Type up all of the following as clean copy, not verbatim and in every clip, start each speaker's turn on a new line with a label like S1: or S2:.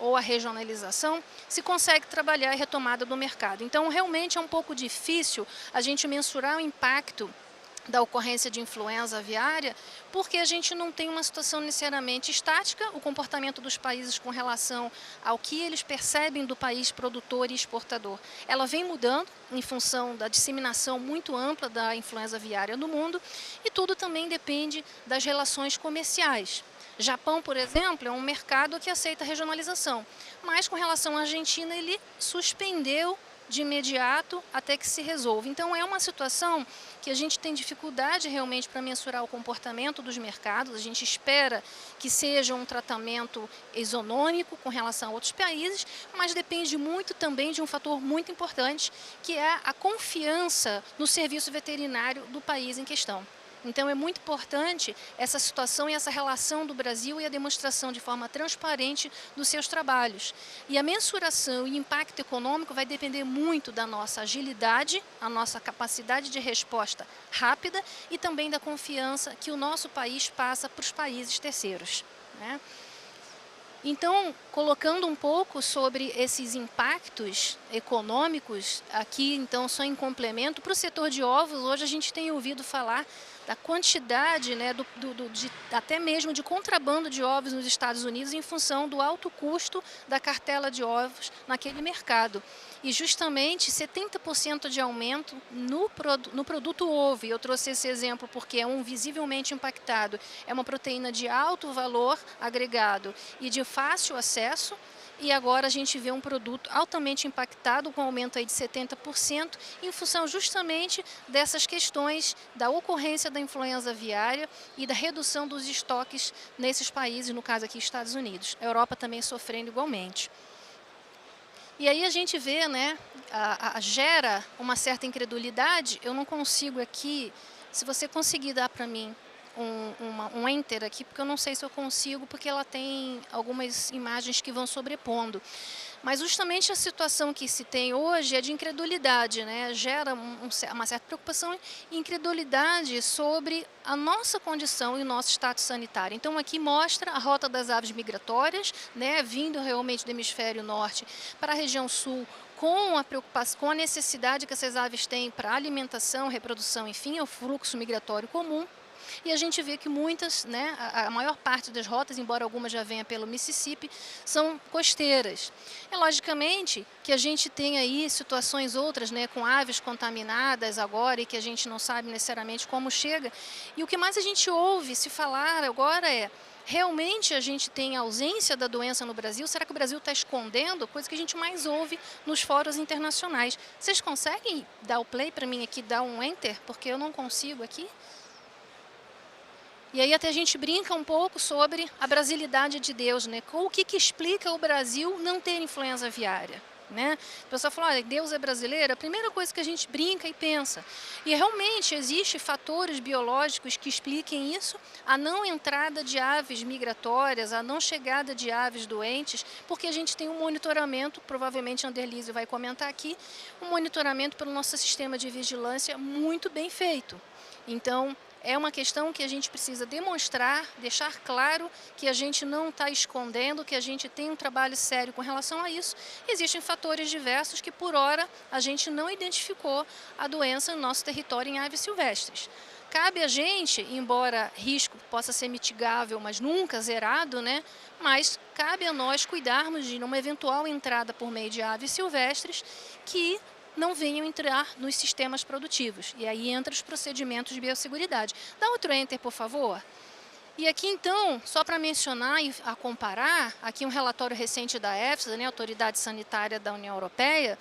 S1: ou a regionalização, se consegue trabalhar a retomada do mercado. Então, realmente é um pouco difícil a gente mensurar o impacto da ocorrência de influenza aviária, porque a gente não tem uma situação necessariamente estática, o comportamento dos países com relação ao que eles percebem do país produtor e exportador. Ela vem mudando em função da disseminação muito ampla da influenza aviária no mundo e tudo também depende das relações comerciais. Japão, por exemplo, é um mercado que aceita regionalização, mas com relação à Argentina ele suspendeu de imediato até que se resolva. Então é uma situação que a gente tem dificuldade realmente para mensurar o comportamento dos mercados, a gente espera que seja um tratamento isonômico com relação a outros países, mas depende muito também de um fator muito importante, que é a confiança no serviço veterinário do país em questão. Então é muito importante essa situação e essa relação do Brasil e a demonstração de forma transparente dos seus trabalhos. E a mensuração e impacto econômico vai depender muito da nossa agilidade, a nossa capacidade de resposta rápida e também da confiança que o nosso país passa para os países terceiros, né? Então, colocando um pouco sobre esses impactos econômicos, aqui então só em complemento, para o setor de ovos, hoje a gente tem ouvido falar da quantidade, né, até mesmo de contrabando de ovos nos Estados Unidos em função do alto custo da cartela de ovos naquele mercado. E justamente 70% de aumento no produto ovo, e eu trouxe esse exemplo porque é um visivelmente impactado, é uma proteína de alto valor agregado e de fácil acesso, e agora a gente vê um produto altamente impactado com aumento aí de 70% em função justamente dessas questões da ocorrência da influenza aviária e da redução dos estoques nesses países, no caso aqui Estados Unidos. A Europa também sofrendo igualmente. E aí a gente vê, né, gera uma certa incredulidade. Eu não consigo aqui, se você conseguir dar para mim um enter aqui, porque eu não sei se eu consigo, porque ela tem algumas imagens que vão sobrepondo. Mas justamente a situação que se tem hoje é de incredulidade, né? Gera uma certa preocupação e incredulidade sobre a nossa condição e o nosso status sanitário. Então aqui mostra a rota das aves migratórias, né, vindo realmente do hemisfério norte para a região sul, com a preocupação, com a necessidade que essas aves têm para alimentação, reprodução, enfim, é o fluxo migratório comum. E a gente vê que muitas, né, a maior parte das rotas, embora algumas já venha pelo Mississippi, são costeiras. É logicamente que a gente tem aí situações outras, né, com aves contaminadas agora e que a gente não sabe necessariamente como chega. E o que mais a gente ouve se falar agora é: realmente a gente tem ausência da doença no Brasil? Será que o Brasil está escondendo? Coisa que a gente mais ouve nos fóruns internacionais. Vocês conseguem dar o play para mim aqui, dar um enter? Porque eu não consigo aqui. E aí até a gente brinca um pouco sobre a brasilidade de Deus, né? O que explica o Brasil não ter influenza aviária, né? A pessoa fala: olha, Deus é brasileiro, a primeira coisa que a gente brinca e pensa. E realmente existem fatores biológicos que expliquem isso, a não entrada de aves migratórias, a não chegada de aves doentes, porque a gente tem um monitoramento, provavelmente a Anderlise vai comentar aqui, um monitoramento pelo nosso sistema de vigilância muito bem feito. Então, é uma questão que a gente precisa demonstrar, deixar claro que a gente não está escondendo, que a gente tem um trabalho sério com relação a isso. Existem fatores diversos que, por hora, a gente não identificou a doença no nosso território em aves silvestres. Cabe a gente, embora risco possa ser mitigável, mas nunca zerado, né? Mas cabe a nós cuidarmos de uma eventual entrada por meio de aves silvestres que não venham entrar nos sistemas produtivos. E aí entra os procedimentos de biosseguridade. Dá outro enter, por favor. E aqui, então, só para mencionar e a comparar, aqui um relatório recente da EFSA, né, Autoridade Sanitária da União Europeia.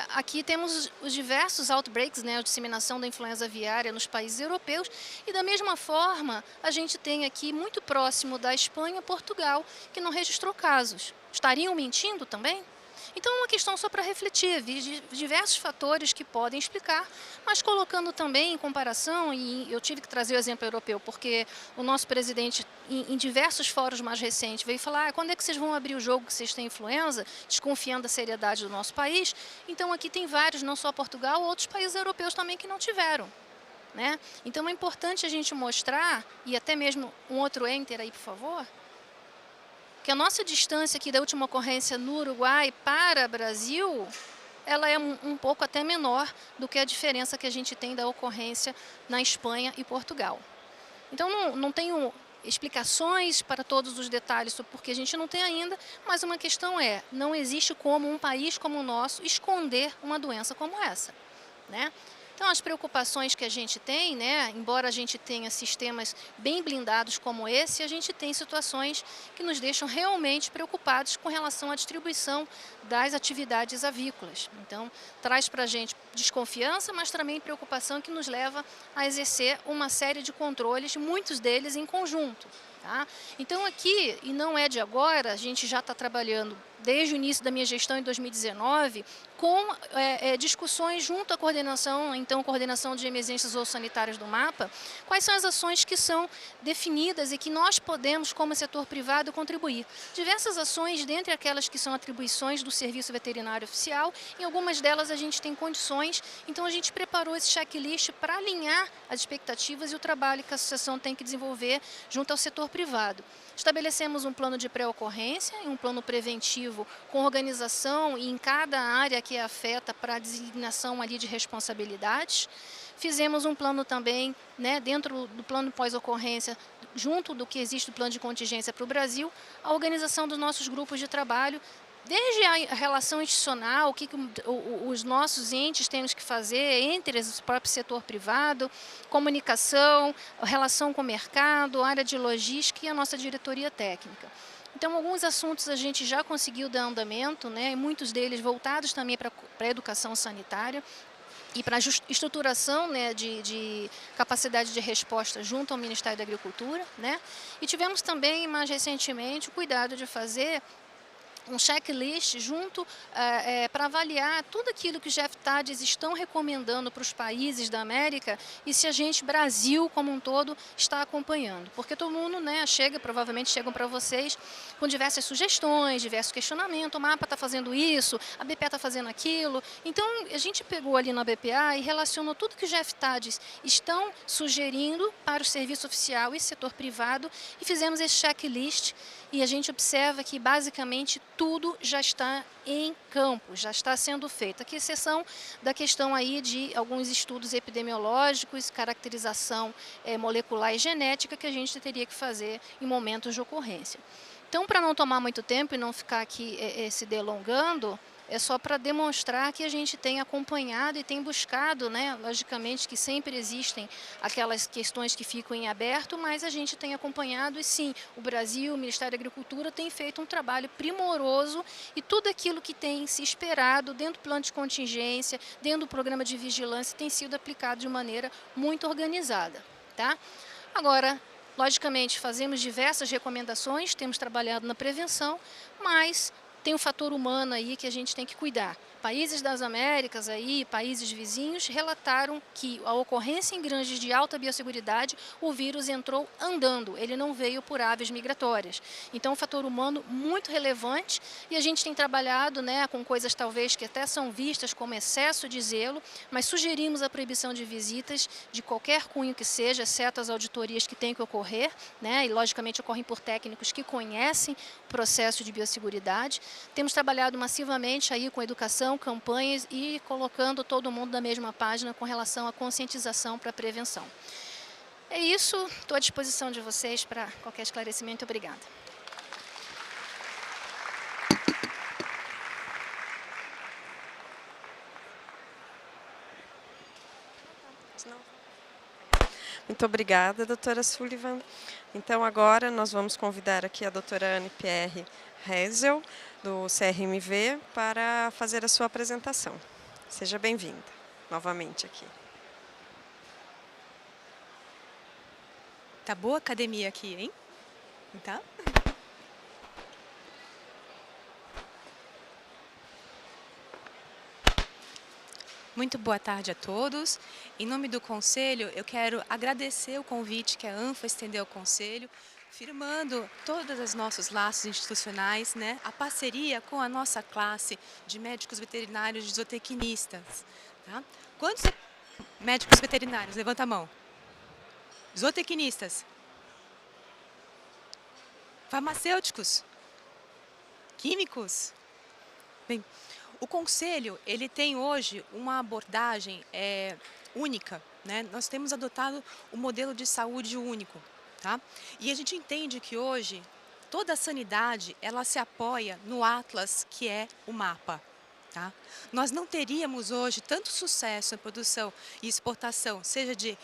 S1: Aqui temos os diversos outbreaks, né, a disseminação da influenza aviária nos países europeus, e da mesma forma a gente tem aqui muito próximo da Espanha, Portugal, que não registrou casos. Estariam mentindo também? Então é uma questão só para refletir, diversos fatores que podem explicar, mas colocando também em comparação, e eu tive que trazer o exemplo europeu, porque o nosso presidente, em diversos fóruns mais recentes, veio falar: quando é que vocês vão abrir o jogo que vocês têm influenza, desconfiando da seriedade do nosso país. Então aqui tem vários, não só Portugal, outros países europeus também que não tiveram, né? Então é importante a gente mostrar, e até mesmo um outro enter aí, por favor. que a nossa distância aqui da última ocorrência no Uruguai para Brasil, ela é um pouco até menor do que a diferença que a gente tem da ocorrência na Espanha e Portugal. Então, não tenho explicações para todos os detalhes, porque a gente não tem ainda, mas uma questão é, não existe como um país como o nosso esconder uma doença como essa, né? Então, as preocupações que a gente tem, né, embora a gente tenha sistemas bem blindados como esse, a gente tem situações que nos deixam realmente preocupados com relação à distribuição das atividades avícolas. Então, traz para a gente desconfiança, mas também preocupação que nos leva a exercer uma série de controles, muitos deles em conjunto. Tá? Então aqui, e não é de agora, a gente já está trabalhando desde o início da minha gestão em 2019, com discussões junto à coordenação, então coordenação de emergências ou sanitárias do MAPA, quais são as ações que são definidas e que nós podemos, como setor privado, contribuir. Diversas ações, dentre aquelas que são atribuições do Serviço Veterinário Oficial, em algumas delas a gente tem condições, então a gente preparou esse checklist para alinhar as expectativas e o trabalho que a associação tem que desenvolver junto ao setor privado. Estabelecemos um plano de pré-ocorrência e um plano preventivo com organização e em cada área que afeta para a designação ali de responsabilidades. Fizemos um plano também, né, dentro do plano pós-ocorrência, junto do que existe o plano de contingência para o Brasil, a organização dos nossos grupos de trabalho, desde a relação institucional, o que os nossos entes temos que fazer entre o próprio setor privado, comunicação, relação com o mercado, área de logística e a nossa diretoria técnica. Então, alguns assuntos a gente já conseguiu dar andamento, né, e muitos deles voltados também para a educação sanitária e para a estruturação, né, de capacidade de resposta junto ao Ministério da Agricultura, né? E tivemos também, mais recentemente, o cuidado de fazer um checklist junto para avaliar tudo aquilo que os GEFTADs estão recomendando para os países da América e se a gente, Brasil como um todo, está acompanhando. Porque todo mundo, né, provavelmente chegam para vocês com diversas sugestões, diversos questionamentos, o MAPA está fazendo isso, a BPA está fazendo aquilo. Então, a gente pegou ali na BPA e relacionou tudo que os GEFTADs estão sugerindo para o serviço oficial e setor privado e fizemos esse checklist. E a gente observa que, basicamente, tudo já está em campo, já está sendo feito. Com exceção da questão aí de alguns estudos epidemiológicos, caracterização molecular e genética que a gente teria que fazer em momentos de ocorrência. Então, para não tomar muito tempo e não ficar aqui se delongando, é só para demonstrar que a gente tem acompanhado e tem buscado, né? Logicamente que sempre existem aquelas questões que ficam em aberto, mas a gente tem acompanhado e sim, o Brasil, o Ministério da Agricultura tem feito um trabalho primoroso e tudo aquilo que tem se esperado dentro do plano de contingência, dentro do programa de vigilância, tem sido aplicado de maneira muito organizada, tá? Agora, logicamente, fazemos diversas recomendações, temos trabalhado na prevenção, mas tem um fator humano aí que a gente tem que cuidar. Países das Américas, aí, países vizinhos, relataram que a ocorrência em granjas de alta biosseguridade, o vírus entrou andando, ele não veio por aves migratórias. Então, um fator humano muito relevante e a gente tem trabalhado, né, com coisas talvez que até são vistas como excesso de zelo, mas sugerimos a proibição de visitas de qualquer cunho que seja, exceto as auditorias que têm que ocorrer, né, e logicamente ocorrem por técnicos que conhecem o processo de biosseguridade. Temos trabalhado massivamente aí com educação, campanhas e colocando todo mundo na mesma página com relação à conscientização para a prevenção. É isso, estou à disposição de vocês para qualquer esclarecimento. Obrigada.
S2: Muito obrigada, doutora Sullivan. Então, agora nós vamos convidar aqui a doutora Anne-Pierre Hesel, do CRMV, para fazer a sua apresentação. Seja bem-vinda novamente aqui.
S3: Tá boa a academia aqui, hein? Tá? Muito boa tarde a todos. Em nome do Conselho, eu quero agradecer o convite que a ANFA estendeu ao Conselho, firmando todos os nossos laços institucionais, né? A parceria com a nossa classe de médicos veterinários e zootecnistas. Tá? Quantos médicos veterinários? Levanta a mão. Zootecnistas. Farmacêuticos. químicos? Bem, o Conselho ele tem hoje uma abordagem única, né? Nós temos adotado o modelo de saúde único, tá? E a gente entende que hoje toda a sanidade ela se apoia no Atlas, que é o mapa. Tá? Nós não teríamos hoje tanto sucesso na produção e exportação, seja de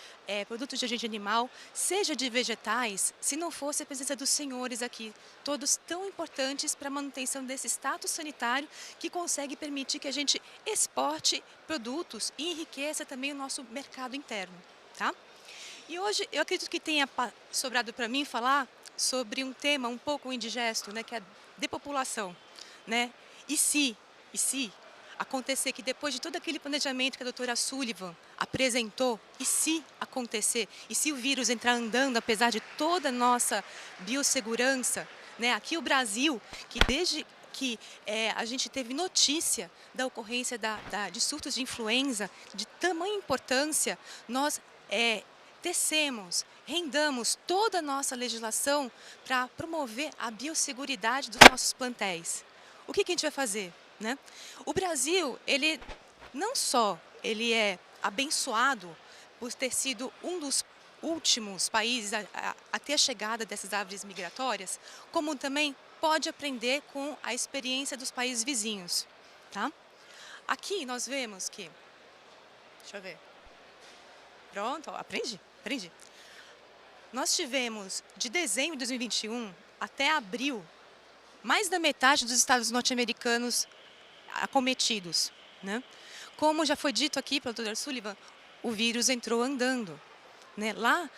S3: produtos de origem animal, seja de vegetais, se não fosse a presença dos senhores aqui, todos tão importantes para a manutenção desse status sanitário que consegue permitir que a gente exporte produtos e enriqueça também o nosso mercado interno. Tá? E hoje eu acredito que tenha sobrado para mim falar sobre um tema um pouco indigesto, né, que é a depopulação. Né? E se acontecer que depois de todo aquele planejamento que a doutora Sullivan apresentou, e se acontecer, e se o vírus entrar andando, apesar de toda a nossa biossegurança, né? Aqui o Brasil, que desde que a gente teve notícia da ocorrência de surtos de influenza de tamanha importância, nós tecemos, rendamos toda a nossa legislação para promover a biosseguridade dos nossos plantéis. O que a gente vai fazer? Né? O Brasil, ele não só ele é abençoado por ter sido um dos últimos países a ter a chegada dessas aves migratórias, como também pode aprender com a experiência dos países vizinhos. Tá? Aqui nós vemos que... Deixa eu ver. Pronto, aprendi. Nós tivemos, de dezembro de 2021 até abril, mais da metade dos estados norte-americanos acometidos. Né? Como já foi dito aqui pelo Dr. Sullivan, o vírus entrou andando. Né? Lá,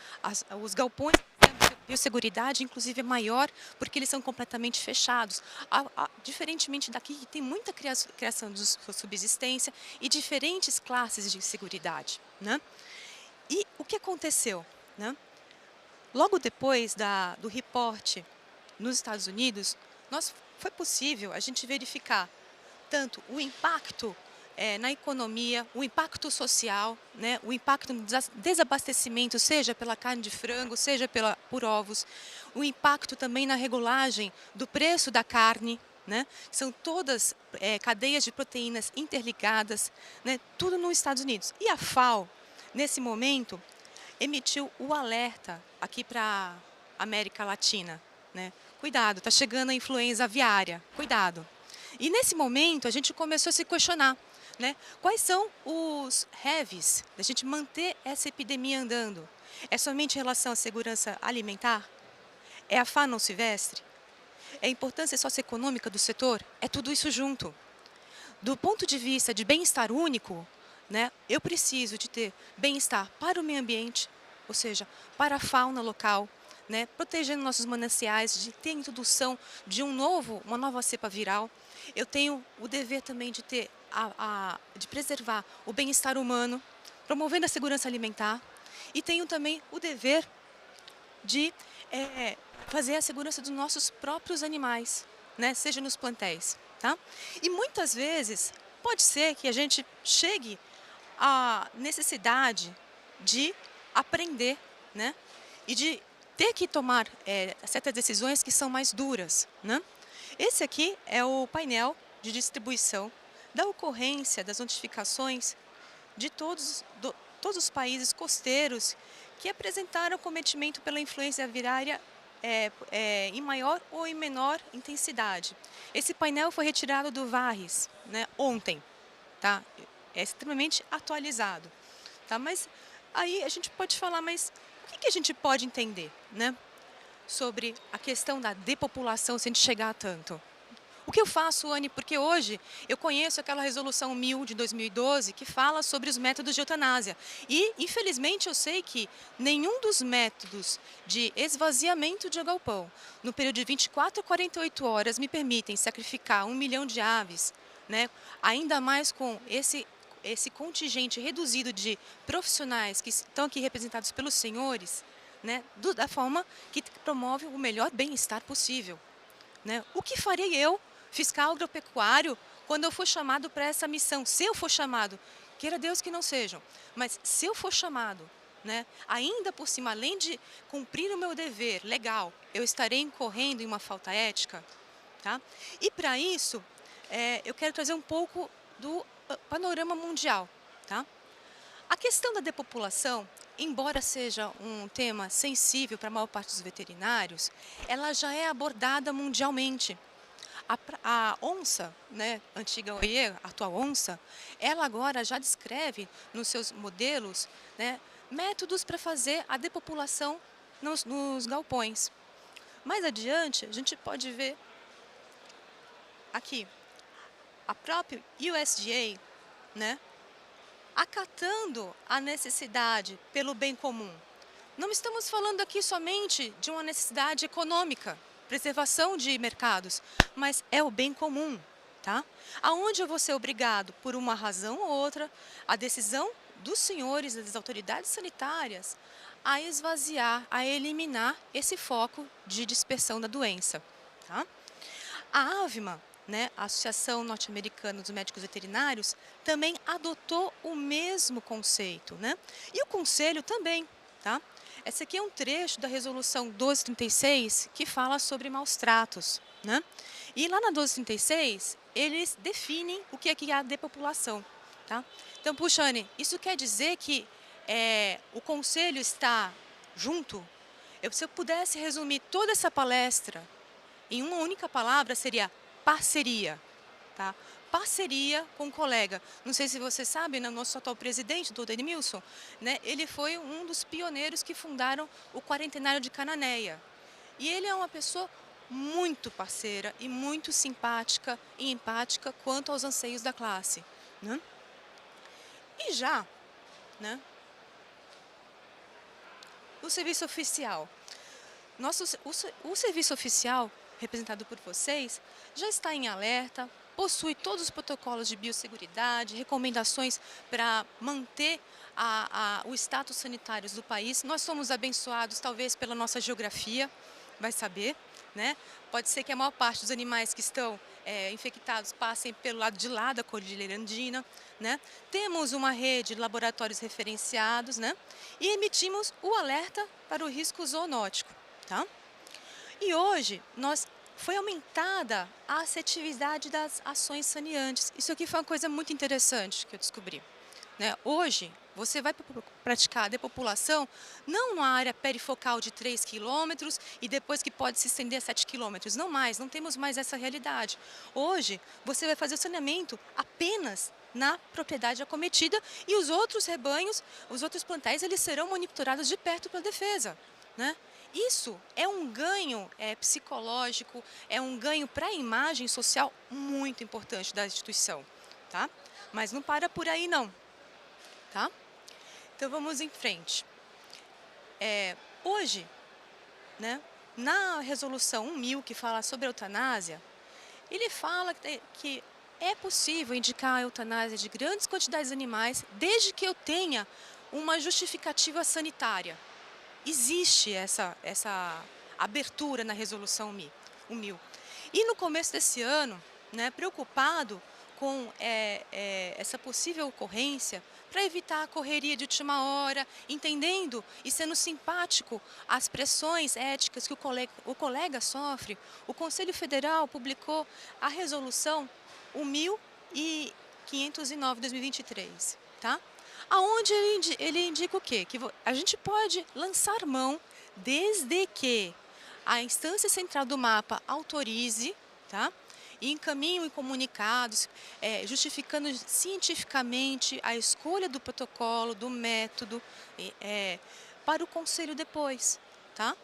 S3: os galpões de biosseguridade, inclusive, é maior porque eles são completamente fechados. Diferentemente daqui, que tem muita criação de subsistência e diferentes classes de seguridade. Né? E o que aconteceu? Né? Logo depois do reporte nos Estados Unidos, foi possível a gente verificar tanto o impacto na economia, o impacto social, né, o impacto no desabastecimento, seja pela carne de frango, seja por ovos, o impacto também na regulagem do preço da carne, né, são todas cadeias de proteínas interligadas, né, tudo nos Estados Unidos. E a FAO, nesse momento, emitiu o alerta aqui para a América Latina. Né? Cuidado, está chegando a influenza aviária, cuidado. E nesse momento a gente começou a se questionar, né? Quais são os heavies da gente manter essa epidemia andando? É somente em relação à segurança alimentar? É a fauna silvestre? É a importância socioeconômica do setor? É tudo isso junto. Do ponto de vista de bem-estar único, né? Eu preciso de ter bem-estar para o meio ambiente, ou seja, para a fauna local, né, protegendo nossos mananciais, de ter a introdução de uma nova cepa viral. Eu tenho o dever também de de preservar o bem-estar humano, promovendo a segurança alimentar, e tenho também o dever de fazer a segurança dos nossos próprios animais, né, seja nos plantéis. Tá? E muitas vezes pode ser que a gente chegue à necessidade de aprender, né, e de ter que tomar certas decisões que são mais duras. Né? Esse aqui é o painel de distribuição da ocorrência das notificações de todos os países costeiros que apresentaram cometimento pela influenza aviária em maior ou em menor intensidade. Esse painel foi retirado do VARES, né, ontem. Tá? É extremamente atualizado. Tá? Mas aí a gente pode falar, mas o que a gente pode entender, né, sobre a questão da depopulação se a gente chegar a tanto? O que eu faço, Anne? Porque hoje eu conheço aquela resolução 1000 de 2012 que fala sobre os métodos de eutanásia. E, infelizmente, eu sei que nenhum dos métodos de esvaziamento de galpão no período de 24 a 48 horas me permitem sacrificar 1 milhão de aves, né, ainda mais com esse contingente reduzido de profissionais que estão aqui representados pelos senhores, né, da forma que promove o melhor bem-estar possível. Né? O que farei eu, fiscal agropecuário, quando eu for chamado para essa missão? Se eu for chamado, queira Deus que não sejam, mas se eu for chamado, né, ainda por cima, além de cumprir o meu dever legal, eu estarei incorrendo em uma falta ética? tá? E para isso, eu quero trazer um pouco do panorama mundial, tá? A questão da depopulação, embora seja um tema sensível para a maior parte dos veterinários, ela já é abordada mundialmente. A onça, né, antiga OIE, atual onça, ela agora já descreve nos seus modelos, né, métodos para fazer a depopulação nos galpões. Mais adiante, a gente pode ver aqui a própria USDA, né, acatando a necessidade pelo bem comum. Não estamos falando aqui somente de uma necessidade econômica, preservação de mercados, mas é o bem comum, tá? Aonde eu vou ser obrigado, por uma razão ou outra, a decisão dos senhores, das autoridades sanitárias, a esvaziar, a eliminar esse foco de dispersão da doença, tá? A AVMA, né, a Associação Norte-Americana dos Médicos Veterinários, também adotou o mesmo conceito, né? E o Conselho também, tá? Esse aqui é um trecho da Resolução 1236 que fala sobre maus tratos, né? E lá na 1236, eles definem o que é a depopulação, tá? Então, Puxane, isso quer dizer que o Conselho está junto? Se eu pudesse resumir toda essa palestra em uma única palavra, seria parceria, tá? Parceria com um colega. Não sei se você sabe, né, o nosso atual presidente, o Edmilson, né, ele foi um dos pioneiros que fundaram o Quarentenário de Cananéia. E ele é uma pessoa muito parceira e muito simpática e empática quanto aos anseios da classe, né? E já, né, o serviço oficial. O serviço oficial, representado por vocês, já está em alerta, possui todos os protocolos de biosseguridade, recomendações para manter o status sanitário do país. Nós somos abençoados, talvez, pela nossa geografia, vai saber, né? Pode ser que a maior parte dos animais que estão infectados passem pelo lado de lá da Cordilheira Andina, né? Temos uma rede de laboratórios referenciados, né? E emitimos o alerta para o risco zoonótico, tá? E hoje foi aumentada a assertividade das ações saneantes. Isso aqui foi uma coisa muito interessante que eu descobri, né? Hoje, você vai praticar a depopulação não numa área perifocal de 3 quilômetros e depois que pode se estender a 7 quilômetros. Não mais, não temos mais essa realidade. Hoje, você vai fazer o saneamento apenas na propriedade acometida e os outros rebanhos, os outros plantéis, eles serão monitorados de perto pela defesa, né? Isso é um ganho psicológico, é um ganho para a imagem social muito importante da instituição, tá? Mas não para por aí não, tá? Então vamos em frente. Hoje, né, na resolução 1000 que fala sobre a eutanásia, ele fala que é possível indicar a eutanásia de grandes quantidades de animais desde que eu tenha uma justificativa sanitária. Existe essa abertura na resolução 1000. E no começo desse ano, né, preocupado com essa possível ocorrência, para evitar a correria de última hora, entendendo e sendo simpático às pressões éticas que o colega sofre, o Conselho Federal publicou a resolução 1509 de 2023, tá? Aonde ele indica o quê? Que a gente pode lançar mão desde que a instância central do mapa autorize, tá? E encaminhe comunicados, justificando cientificamente a escolha do protocolo, do método, para o Conselho depois, tá?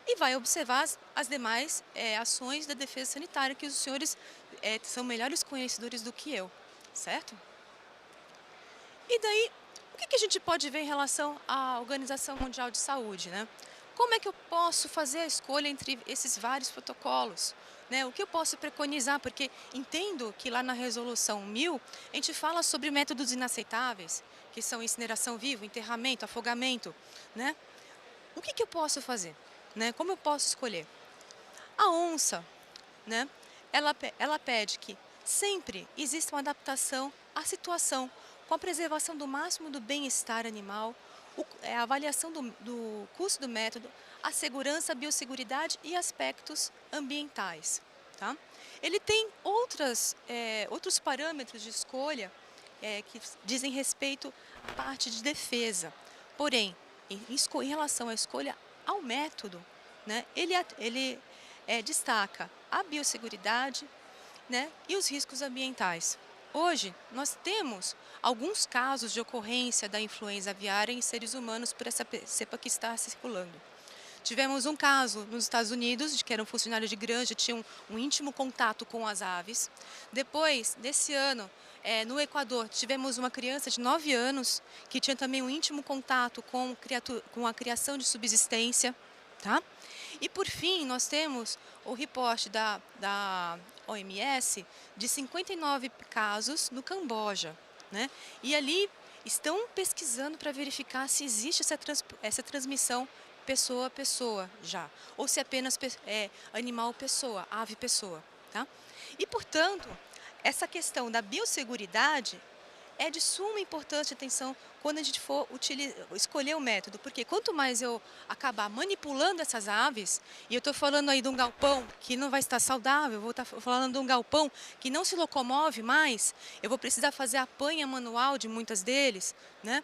S3: E vai observar as demais ações da defesa sanitária, que os senhores são melhores conhecedores do que eu, certo? E daí, o que a gente pode ver em relação à Organização Mundial de Saúde, né? Como é que eu posso fazer a escolha entre esses vários protocolos, né? O que eu posso preconizar? Porque entendo que lá na Resolução 1000, a gente fala sobre métodos inaceitáveis, que são incineração viva, enterramento, afogamento, né? O que eu posso fazer, né? Como eu posso escolher? A onça, né? Ela pede que sempre exista uma adaptação à situação, com a preservação do máximo do bem-estar animal, a avaliação do custo do método, a segurança, a biosseguridade e aspectos ambientais, tá? ele tem outros parâmetros de escolha que dizem respeito à parte de defesa. Porém, em relação à escolha ao método, né, ele destaca a biosseguridade, né, e os riscos ambientais. Hoje, nós temos alguns casos de ocorrência da influenza aviária em seres humanos por essa cepa que está circulando. Tivemos um caso nos Estados Unidos, de que era um funcionário de granja, tinha um íntimo contato com as aves. Depois, nesse ano, no Equador, tivemos uma criança de 9 anos que tinha também um íntimo contato com a criação de subsistência. Tá? E, por fim, nós temos o reporte da OMS de 59 casos no Camboja, né? E ali estão pesquisando para verificar se existe essa transmissão pessoa a pessoa já, ou se apenas animal-pessoa, ave-pessoa. Tá? E, portanto, essa questão da biosseguridade é de suma importância e atenção quando a gente for escolher o método, porque quanto mais eu acabar manipulando essas aves, e eu estou falando aí de um galpão que não vai estar saudável, eu vou estar falando de um galpão que não se locomove mais, eu vou precisar fazer a apanha manual de muitas deles, né?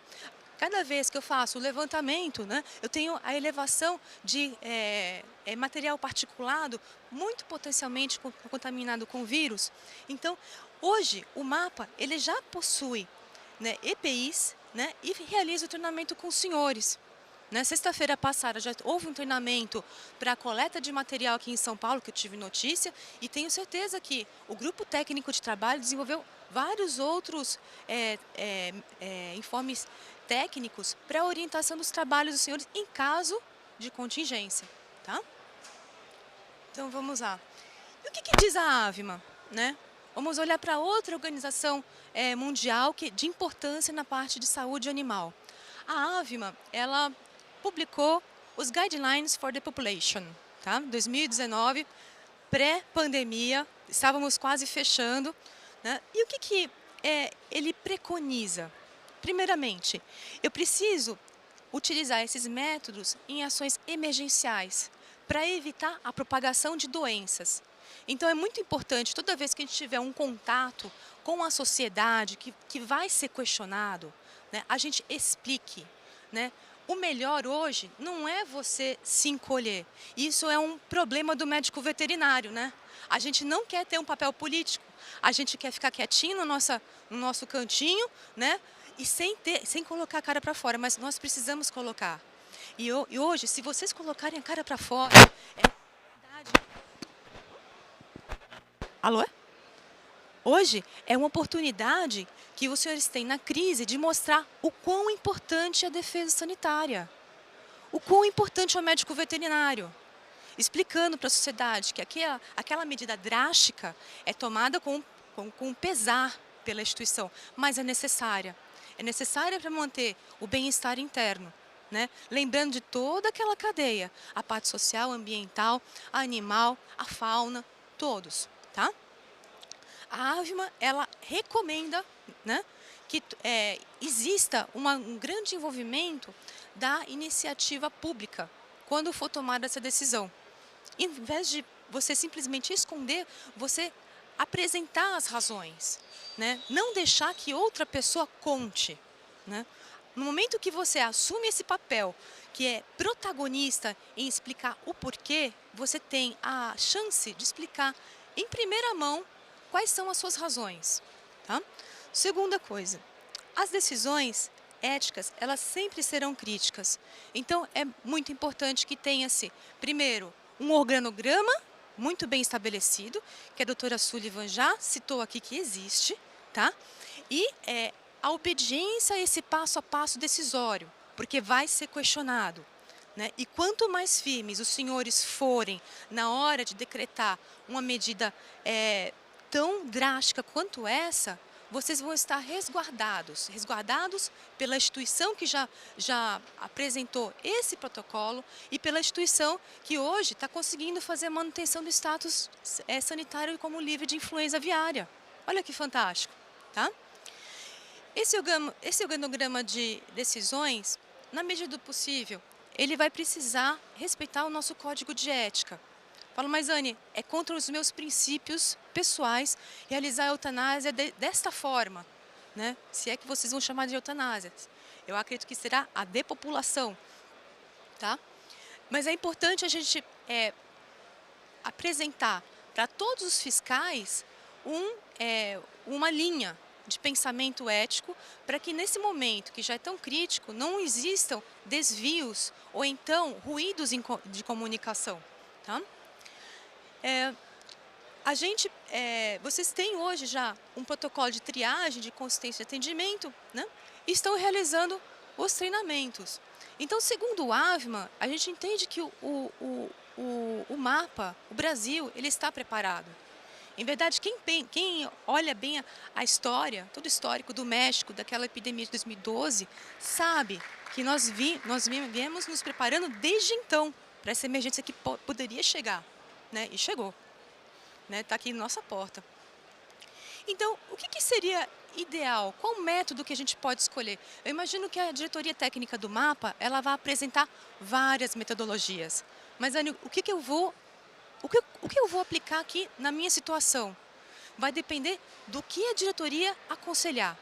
S3: Cada vez que eu faço o levantamento, né, eu tenho a elevação de material particulado muito potencialmente contaminado com vírus. Então, hoje, o mapa ele já possui, né, EPIs, né, e realiza o treinamento com os senhores. Na sexta-feira passada já houve um treinamento para a coleta de material aqui em São Paulo, que eu tive notícia, e tenho certeza que o grupo técnico de trabalho desenvolveu vários outros informes técnicos para a orientação dos trabalhos dos senhores em caso de contingência. Tá? Então vamos lá. E o que diz a AVMA, né? Vamos olhar para outra organização mundial de importância na parte de saúde animal. A AVMA, ela publicou os Guidelines for the Population, tá? 2019, pré-pandemia, estávamos quase fechando, né? E o que ele preconiza? Primeiramente, eu preciso utilizar esses métodos em ações emergenciais para evitar a propagação de doenças. Então, é muito importante, toda vez que a gente tiver um contato com a sociedade que vai ser questionado, né, a gente explique. Né? O melhor hoje não é você se encolher. Isso é um problema do médico veterinário. Né? A gente não quer ter um papel político. A gente quer ficar quietinho no nosso cantinho, né? E sem colocar a cara para fora, mas nós precisamos colocar. E hoje, se vocês colocarem a cara para fora, Alô? Hoje é uma oportunidade que os senhores têm na crise de mostrar o quão importante é a defesa sanitária, o quão importante é o médico veterinário, explicando para a sociedade que aquela medida drástica é tomada com pesar pela instituição, mas é necessária. É necessária para manter o bem-estar interno, né? Lembrando de toda aquela cadeia, a parte social, ambiental, animal, a fauna, todos. Tá? A AVMA, ela recomenda, né, que exista um grande envolvimento da iniciativa pública quando for tomada essa decisão. Em vez de você simplesmente esconder, você apresentar as razões, né? Não deixar que outra pessoa conte. Né? No momento que você assume esse papel, que é protagonista em explicar o porquê, você tem a chance de explicar em primeira mão quais são as suas razões. Tá? Segunda coisa, as decisões éticas, elas sempre serão críticas. Então, é muito importante que tenha-se, primeiro, um organograma muito bem estabelecido, que a doutora Sullivan já citou aqui que existe, tá? E a obediência a esse passo a passo decisório, porque vai ser questionado. Né? E quanto mais firmes os senhores forem na hora de decretar uma medida tão drástica quanto essa, vocês vão estar resguardados pela instituição que já apresentou esse protocolo e pela instituição que hoje está conseguindo fazer a manutenção do status sanitário como livre de influenza aviária. Olha que fantástico. Tá? Esse organograma de decisões, na medida do possível, ele vai precisar respeitar o nosso código de ética. Falo, mas Anne, é contra os meus princípios pessoais realizar a eutanásia desta forma, né? Se é que vocês vão chamar de eutanásia. Eu acredito que será a depopulação, tá? Mas é importante a gente apresentar para todos os fiscais uma linha de pensamento ético para que nesse momento que já é tão crítico não existam desvios ou então ruídos de comunicação, tá? Vocês têm hoje já um protocolo de triagem, de consistência de atendimento, né? E estão realizando os treinamentos. Então, segundo o AVMA, a gente entende que o mapa, o Brasil, ele está preparado. Em verdade, quem olha bem a história, todo o histórico do México, daquela epidemia de 2012, sabe que nós viemos nos preparando desde então para essa emergência que poderia chegar, né? E chegou, né? Está aqui na nossa porta. Então, o que seria ideal? Qual método que a gente pode escolher? Eu imagino que a diretoria técnica do MAPA, ela vai apresentar várias metodologias. Mas, Anny, o que eu vou aplicar aqui na minha situação? Vai depender do que a diretoria aconselhar,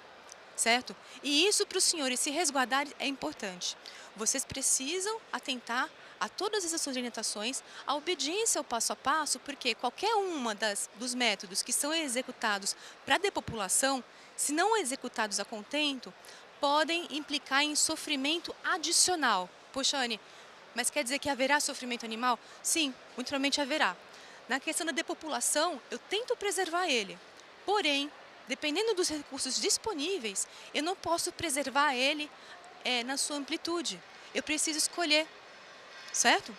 S3: certo? E isso para os senhores se resguardarem é importante. Vocês precisam atentar a todas essas orientações, a obediência ao passo a passo, porque qualquer uma dos métodos que são executados para a depopulação, se não executados a contento, podem implicar em sofrimento adicional. Poxa, Anny, mas quer dizer que haverá sofrimento animal? Sim, muito provavelmente haverá. Na questão da depopulação, eu tento preservar ele. Porém, dependendo dos recursos disponíveis, eu não posso preservar ele na sua amplitude. Eu preciso escolher, certo?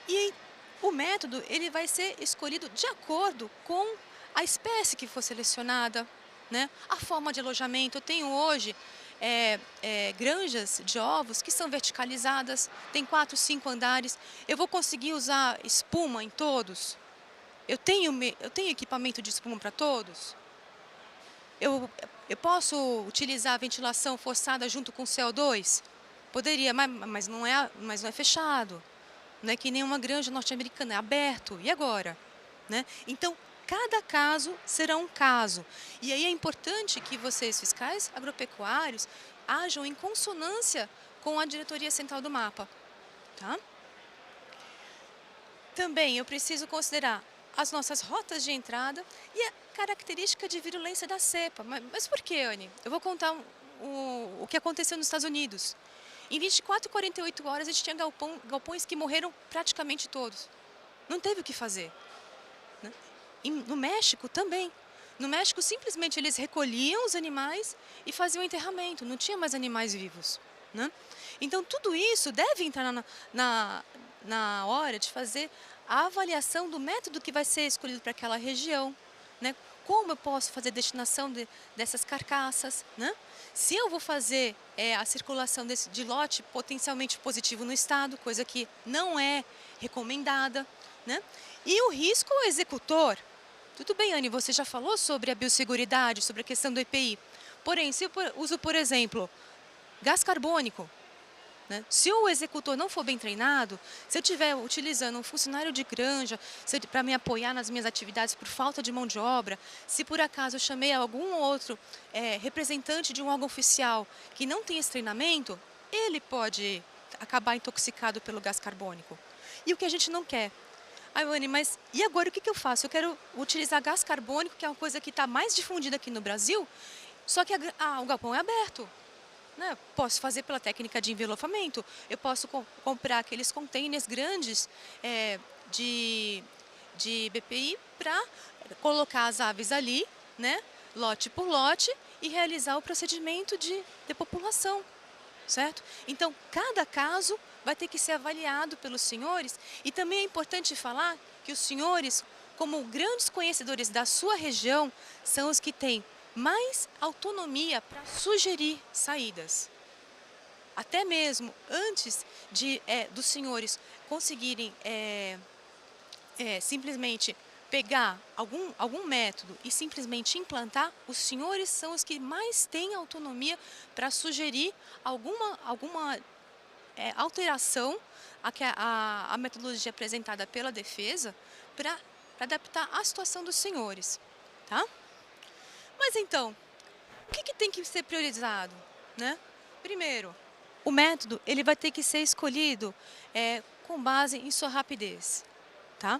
S3: E o método ele vai ser escolhido de acordo com a espécie que for selecionada, né? A forma de alojamento. Eu tenho hoje granjas de ovos que são verticalizadas, tem 4, 5 andares. Eu vou conseguir usar espuma em todos? Eu tenho equipamento de espuma para todos? Eu posso utilizar a ventilação forçada junto com o CO2? Poderia, mas não é fechado. Não é que nem uma granja norte-americana, é aberto. E agora? Né? Então, cada caso será um caso. E aí é importante que vocês, fiscais agropecuários, ajam em consonância com a diretoria central do MAPA. Tá? Também eu preciso considerar as nossas rotas de entrada e a característica de virulência da cepa. Mas por quê, Anny? Eu vou contar o que aconteceu nos Estados Unidos. Em 24 e 48 horas, a gente tinha galpões que morreram praticamente todos. Não teve o que fazer. Né? No México também. No México, simplesmente, eles recolhiam os animais e faziam o enterramento. Não tinha mais animais vivos. Né? Então, tudo isso deve entrar na hora de fazer a avaliação do método que vai ser escolhido para aquela região. Né? Como eu posso fazer a destinação dessas carcaças, né? Se eu vou fazer a circulação de lote potencialmente positivo no estado, coisa que não é recomendada, né? E o risco ao executor. Tudo bem, Anny, você já falou sobre a biosseguridade, sobre a questão do EPI. Porém, se eu uso, por exemplo, gás carbônico, né? Se o executor não for bem treinado, se eu estiver utilizando um funcionário de granja para me apoiar nas minhas atividades por falta de mão de obra, se por acaso eu chamei algum outro representante de um órgão oficial que não tem esse treinamento, ele pode acabar intoxicado pelo gás carbônico. E o que a gente não quer. Ai, Anny, mas e agora o que eu faço? Eu quero utilizar gás carbônico, que é uma coisa que está mais difundida aqui no Brasil, só que o galpão é aberto. Né? Posso fazer pela técnica de envelopamento, eu posso comprar aqueles containers grandes de BPI para colocar as aves ali, né? Lote por lote, e realizar o procedimento de depopulação, certo? Então, cada caso vai ter que ser avaliado pelos senhores, e também é importante falar que os senhores, como grandes conhecedores da sua região, são os que têm mais autonomia para sugerir saídas. Até mesmo antes dos senhores conseguirem simplesmente pegar algum método e simplesmente implantar, os senhores são os que mais têm autonomia para sugerir alguma alteração a metodologia apresentada pela defesa para adaptar à situação dos senhores, tá? Mas então, o que tem que ser priorizado, né? Primeiro, o método ele vai ter que ser escolhido com base em sua rapidez, tá?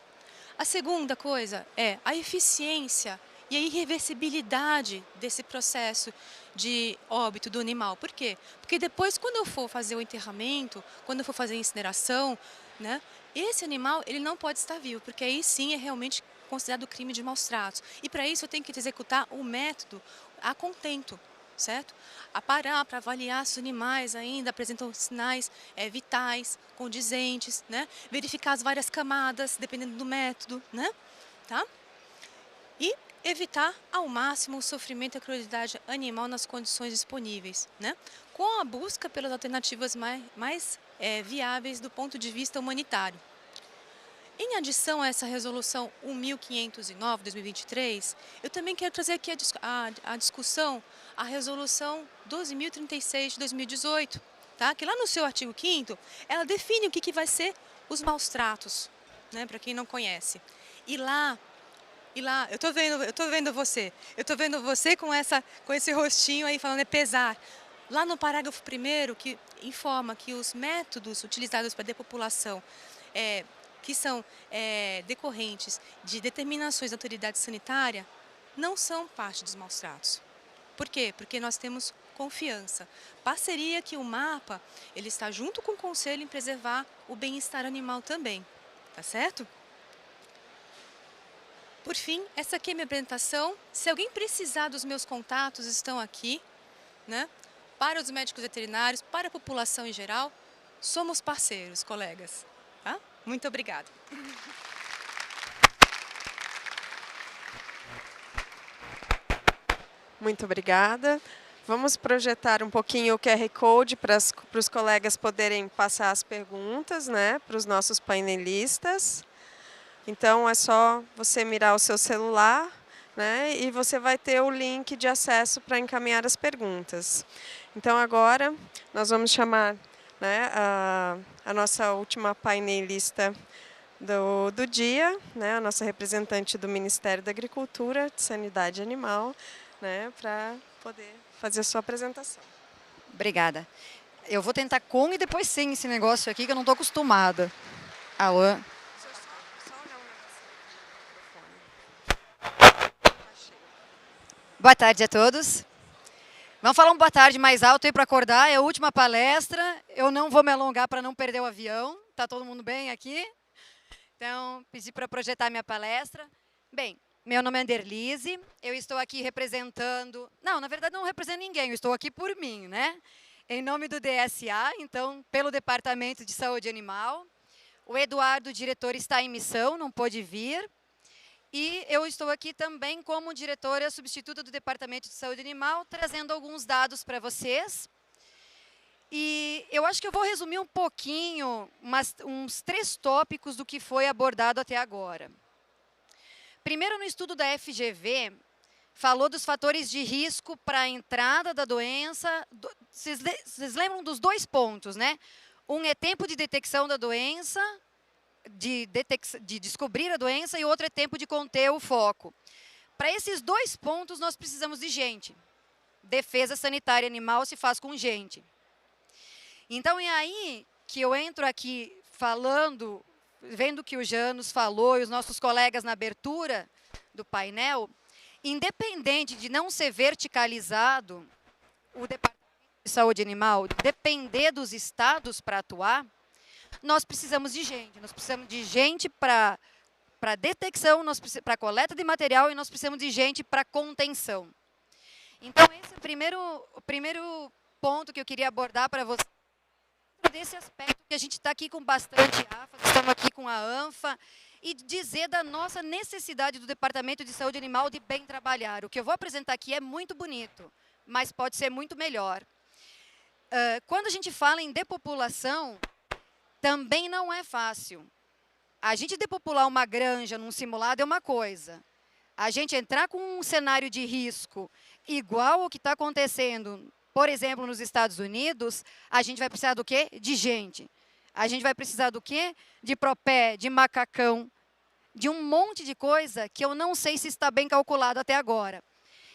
S3: A segunda coisa é a eficiência e a irreversibilidade desse processo de óbito do animal. Por quê? Porque depois, quando eu for fazer o enterramento, quando eu for fazer a incineração, né, esse animal ele não pode estar vivo, porque aí sim é realmente considerado crime de maus tratos. E para isso eu tenho que executar o método a contento, certo? A parar para avaliar se os animais ainda apresentam sinais vitais, condizentes, né? Verificar as várias camadas, dependendo do método, né? Tá? E evitar ao máximo o sofrimento e a crueldade animal nas condições disponíveis, né? Com a busca pelas alternativas mais viáveis do ponto de vista humanitário. Em adição a essa resolução 1509/2023, eu também quero trazer aqui a discussão a resolução 12.036 de 2018, tá? Que lá no seu artigo 5º, ela define o que vai ser os maus tratos, né? Para quem não conhece. E lá, eu tô vendo você com esse rostinho aí falando pesar. Lá no parágrafo 1º, que informa que os métodos utilizados para depopulação que são decorrentes de determinações da autoridade sanitária, não são parte dos maus tratos. Por quê? Porque nós temos confiança. Parceria que o MAPA ele está junto com o Conselho em preservar o bem-estar animal também. Tá certo? Por fim, essa aqui é a minha apresentação. Se alguém precisar dos meus contatos, estão aqui, né? Para os médicos veterinários, para a população em geral, somos parceiros, colegas. Tá? Muito obrigada.
S2: Muito obrigada. Vamos projetar um pouquinho o QR Code para os colegas poderem passar as perguntas, né, para os nossos painelistas. Então, é só você mirar o seu celular, né, e você vai ter o link de acesso para encaminhar as perguntas. Então, agora, nós vamos chamar, né, a nossa última painelista do dia, né, a nossa representante do Ministério da Agricultura, de Sanidade Animal, né, para poder fazer a sua apresentação.
S4: Obrigada. Eu vou tentar com e depois sem esse negócio aqui, que eu não estou acostumada. Alô? Boa tarde a todos. Vamos falar um boa tarde mais alto aí para acordar. É a última palestra. Eu não vou me alongar para não perder o avião. Está todo mundo bem aqui? Então, pedi para projetar minha palestra. Bem, meu nome é Anderlise. Eu estou aqui representando... Não, na verdade não represento ninguém. Eu estou aqui por mim, né? Em nome do DSA, então, pelo Departamento de Saúde Animal. O Eduardo, o diretor, está em missão, não pôde vir. E eu estou aqui também como diretora substituta do Departamento de Saúde Animal, trazendo alguns dados para vocês. E eu acho que eu vou resumir um pouquinho, uns 3 tópicos do que foi abordado até agora. Primeiro, no estudo da FGV, falou dos fatores de risco para a entrada da doença. Vocês lembram dos 2 pontos, né? Um é tempo de detecção da doença, de descobrir a doença, e outro é tempo de conter o foco. Para esses 2 pontos, nós precisamos de gente. Defesa sanitária animal se faz com gente. Então, é aí que eu entro aqui falando, vendo que o Janus falou e os nossos colegas na abertura do painel, independente de não ser verticalizado, o Departamento de Saúde Animal depender dos estados para atuar, nós precisamos de gente. Nós precisamos de gente para detecção, para coleta de material, e nós precisamos de gente para contenção. Então, esse é o primeiro ponto que eu queria abordar para vocês, desse aspecto que a gente está aqui com bastante ênfase, estamos aqui com a ANFA, e dizer da nossa necessidade do Departamento de Saúde Animal de bem trabalhar. O que eu vou apresentar aqui é muito bonito, mas pode ser muito melhor. Quando a gente fala em depopulação, também não é fácil. A gente depopular uma granja num simulado é uma coisa. A gente entrar com um cenário de risco igual ao que está acontecendo, por exemplo, nos Estados Unidos, a gente vai precisar do quê? De gente. A gente vai precisar do quê? De propé, de macacão, de um monte de coisa que eu não sei se está bem calculado até agora.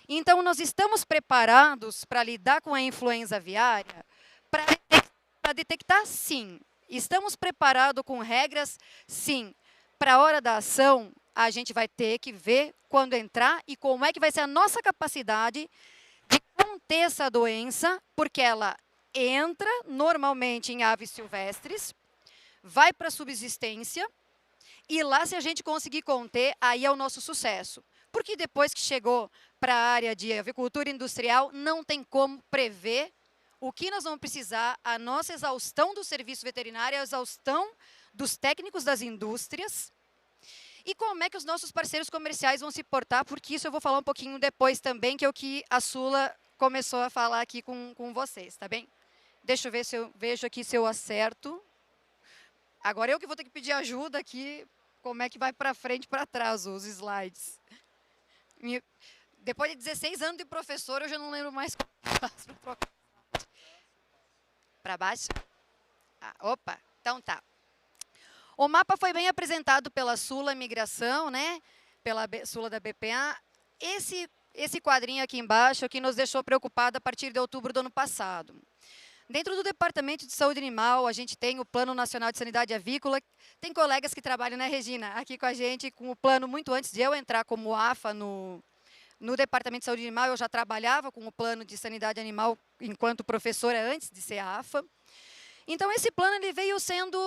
S4: Então, nós estamos preparados para lidar com a influenza aviária? Para detectar, sim. Estamos preparados com regras? Sim. Para a hora da ação, a gente vai ter que ver quando entrar e como é que vai ser a nossa capacidade de conter essa doença, porque ela entra normalmente em aves silvestres, vai para a subsistência, e lá, se a gente conseguir conter, aí é o nosso sucesso. Porque depois que chegou para a área de avicultura industrial, não tem como prever o que nós vamos precisar, a nossa exaustão do serviço veterinário, a exaustão dos técnicos das indústrias, e como é que os nossos parceiros comerciais vão se portar, porque isso eu vou falar um pouquinho depois também, que é o que a Sula começou a falar aqui com vocês, tá bem? Deixa eu ver se eu vejo aqui se eu acerto. Agora eu que vou ter que pedir ajuda aqui, como é que vai para frente e para trás os slides. Depois de 16 anos de professor, eu já não lembro mais como faço para trocar. Para baixo? Opa, então tá. O mapa foi bem apresentado pela Sula Migração, né? Pela Sula da BPA. Esse quadrinho aqui embaixo é o que nos deixou preocupados a partir de outubro do ano passado. Dentro do Departamento de Saúde Animal, a gente tem o Plano Nacional de Sanidade Avícola. Tem colegas que trabalham, né, Regina, aqui com a gente, com o plano muito antes de eu entrar como AFA no Departamento de Saúde Animal. Eu já trabalhava com o Plano de Sanidade Animal enquanto professora antes de ser AFA. Então, esse plano ele veio sendo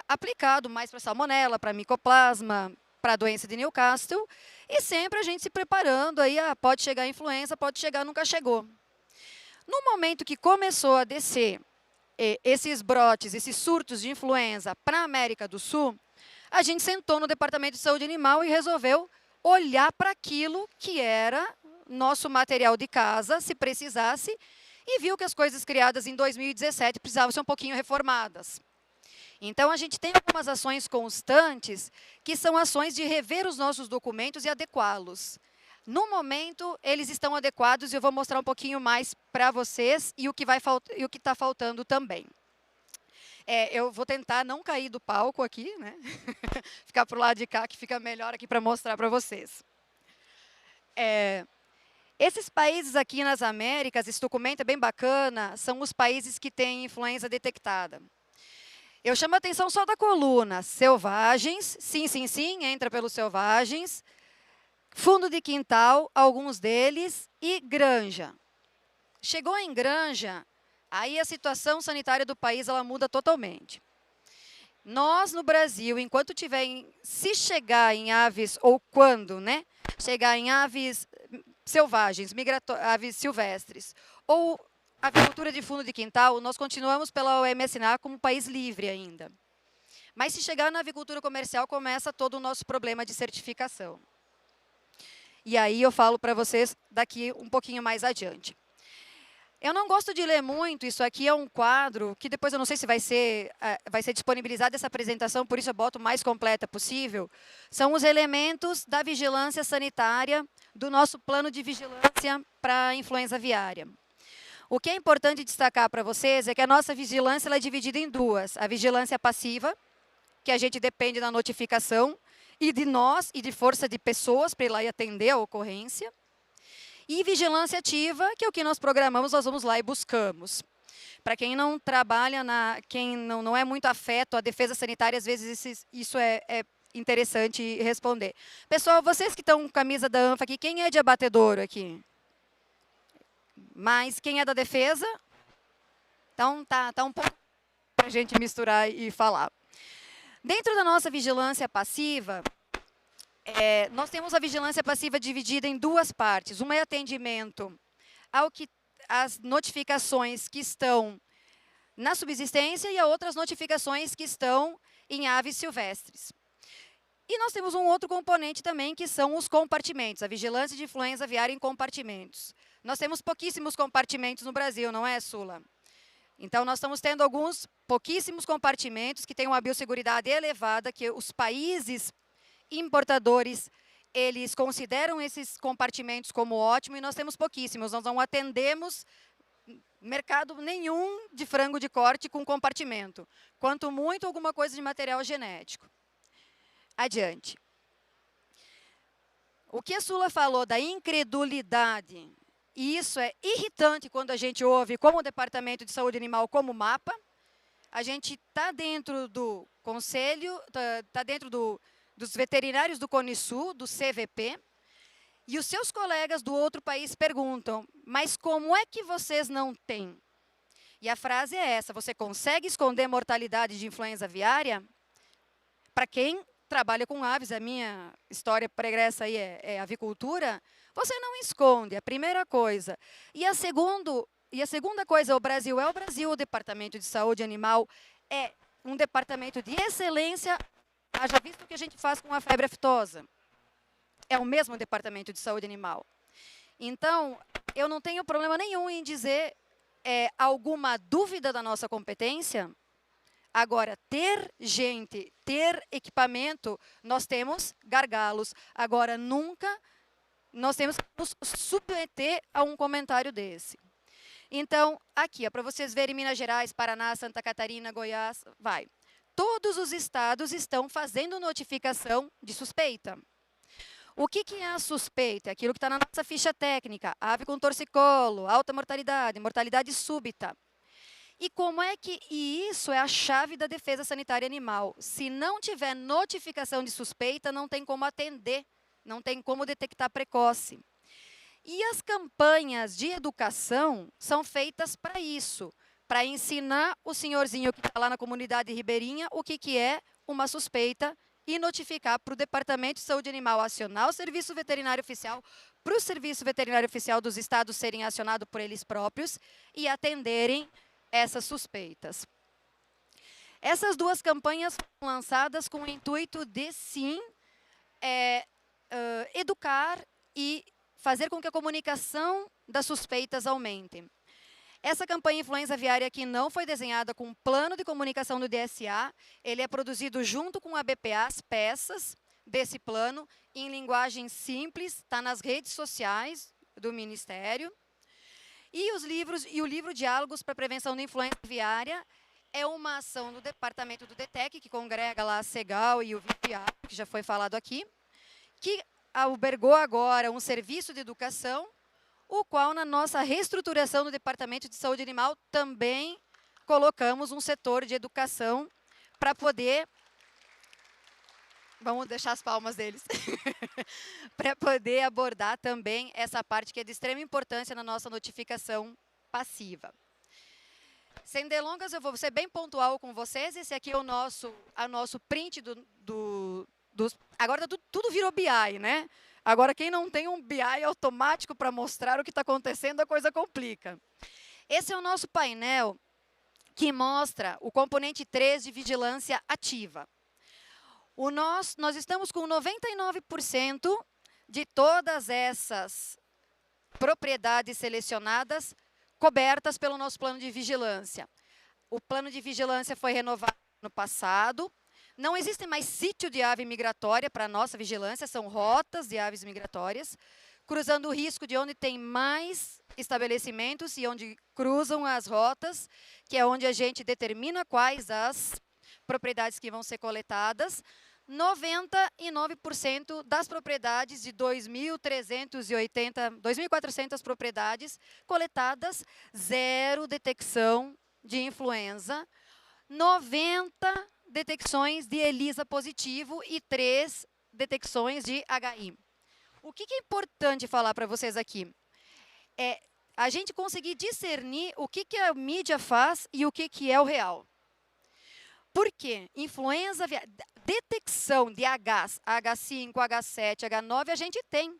S4: aplicado mais para salmonela, para micoplasma, para a doença de Newcastle, e sempre a gente se preparando, aí pode chegar a influenza, pode chegar, nunca chegou. No momento que começou a descer esses brotes, esses surtos de influenza para a América do Sul, a gente sentou no Departamento de Saúde Animal e resolveu olhar para aquilo que era nosso material de casa, se precisasse, e viu que as coisas criadas em 2017 precisavam ser um pouquinho reformadas. Então, a gente tem algumas ações constantes, que são ações de rever os nossos documentos e adequá-los. No momento, eles estão adequados e eu vou mostrar um pouquinho mais para vocês e o que está faltando também. Eu vou tentar não cair do palco aqui, né? Ficar para o lado de cá, que fica melhor aqui para mostrar para vocês. Esses países aqui nas Américas, esse documento é bem bacana, são os países que têm influenza detectada. Eu chamo a atenção só da coluna, selvagens, sim, sim, sim, entra pelos selvagens, fundo de quintal, alguns deles, e granja. Chegou em granja, aí a situação sanitária do país ela muda totalmente. Nós, no Brasil, enquanto se chegar em aves, ou quando, né, chegar em aves selvagens, aves silvestres, ou avicultura de fundo de quintal, nós continuamos pela OMSNA como país livre ainda. Mas se chegar na avicultura comercial, começa todo o nosso problema de certificação. E aí eu falo para vocês daqui um pouquinho mais adiante. Eu não gosto de ler muito, isso aqui é um quadro que depois eu não sei se vai ser disponibilizada essa apresentação, por isso eu boto o mais completa possível. São os elementos da vigilância sanitária do nosso plano de vigilância para a influenza aviária. O que é importante destacar para vocês é que a nossa vigilância ela é dividida em duas. A vigilância passiva, que a gente depende da notificação, e de nós, e de força de pessoas para ir lá e atender a ocorrência. E vigilância ativa, que é o que nós programamos, nós vamos lá e buscamos. Para quem não trabalha, quem não é muito afeto à defesa sanitária, às vezes isso é interessante responder. Pessoal, vocês que estão com camisa da ANFA aqui, quem é de abatedouro aqui? Mas quem é da defesa? Então, tá um pouco para a gente misturar e falar. Dentro da nossa vigilância passiva, nós temos a vigilância passiva dividida em duas partes. Uma é atendimento às notificações que estão na subsistência e a outras notificações que estão em aves silvestres. E nós temos um outro componente também, que são os compartimentos, a vigilância de influenza aviária em compartimentos. Nós temos pouquíssimos compartimentos no Brasil, não é, Sula? Então, nós estamos tendo alguns pouquíssimos compartimentos que têm uma biosseguridade elevada, que os países importadores, eles consideram esses compartimentos como ótimo, e nós temos pouquíssimos. Nós não atendemos mercado nenhum de frango de corte com compartimento, quanto muito alguma coisa de material genético. Adiante. O que a Sula falou da incredulidade, e isso é irritante quando a gente ouve como o Departamento de Saúde Animal como mapa, a gente está dentro do conselho, está dentro dos veterinários do CONISU, do CVP, e os seus colegas do outro país perguntam, mas como é que vocês não têm? E a frase é essa, você consegue esconder mortalidade de influenza aviária? Para quem trabalha com aves, a minha história pregressa aí é avicultura, você não esconde, a primeira coisa. E a segunda coisa, o Brasil é o Brasil, o Departamento de Saúde Animal é um departamento de excelência, haja visto o que a gente faz com a febre aftosa. É o mesmo Departamento de Saúde Animal. Então, eu não tenho problema nenhum em dizer alguma dúvida da nossa competência. Agora, ter gente, ter equipamento, nós temos gargalos. Agora, nunca nós temos que nos submeter a um comentário desse. Então, aqui, para vocês verem, Minas Gerais, Paraná, Santa Catarina, Goiás, vai. Todos os estados estão fazendo notificação de suspeita. O que é a suspeita? É aquilo que está na nossa ficha técnica. Ave com torcicolo, alta mortalidade, mortalidade súbita. E como é que isso é a chave da defesa sanitária animal? Se não tiver notificação de suspeita, não tem como atender, não tem como detectar precoce. E as campanhas de educação são feitas para isso, para ensinar o senhorzinho que está lá na comunidade ribeirinha o que é uma suspeita e notificar para o Departamento de Saúde Animal acionar o Serviço Veterinário Oficial, para o Serviço Veterinário Oficial dos estados serem acionados por eles próprios e atenderem essas suspeitas. Essas duas campanhas foram lançadas com o intuito de, sim, educar e fazer com que a comunicação das suspeitas aumente. Essa campanha Influenza Aviária aqui não foi desenhada com um plano de comunicação do DSA, ele é produzido junto com a BPA, as peças desse plano, em linguagem simples, está nas redes sociais do Ministério. E o livro Diálogos para a Prevenção da Influenza Aviária é uma ação do Departamento do DETEC, que congrega lá a Segal e o VPA, que já foi falado aqui, que albergou agora um serviço de educação, o qual, na nossa reestruturação do Departamento de Saúde Animal, também colocamos um setor de educação para poder... Vamos deixar as palmas deles. Para poder abordar também essa parte que é de extrema importância na nossa notificação passiva. Sem delongas, eu vou ser bem pontual com vocês. Esse aqui é o nosso print agora tudo virou BI, né? Agora, quem não tem um BI automático para mostrar o que está acontecendo, a coisa complica. Esse é o nosso painel que mostra o componente 3 de vigilância ativa. Nós estamos com 99% de todas essas propriedades selecionadas cobertas pelo nosso plano de vigilância. O plano de vigilância foi renovado no passado. Não existe mais sítio de ave migratória para a nossa vigilância, são rotas de aves migratórias, cruzando o risco de onde tem mais estabelecimentos e onde cruzam as rotas, que é onde a gente determina quais as propriedades que vão ser coletadas. 99% das propriedades de 2.400 propriedades coletadas, zero detecção de influenza, 90 detecções de ELISA positivo e 3 detecções de HI. O que é importante falar para vocês aqui? É a gente conseguir discernir o que a mídia faz e o que é o real. Por quê? Influenza, detecção de Hs, H5, H7, H9, a gente tem.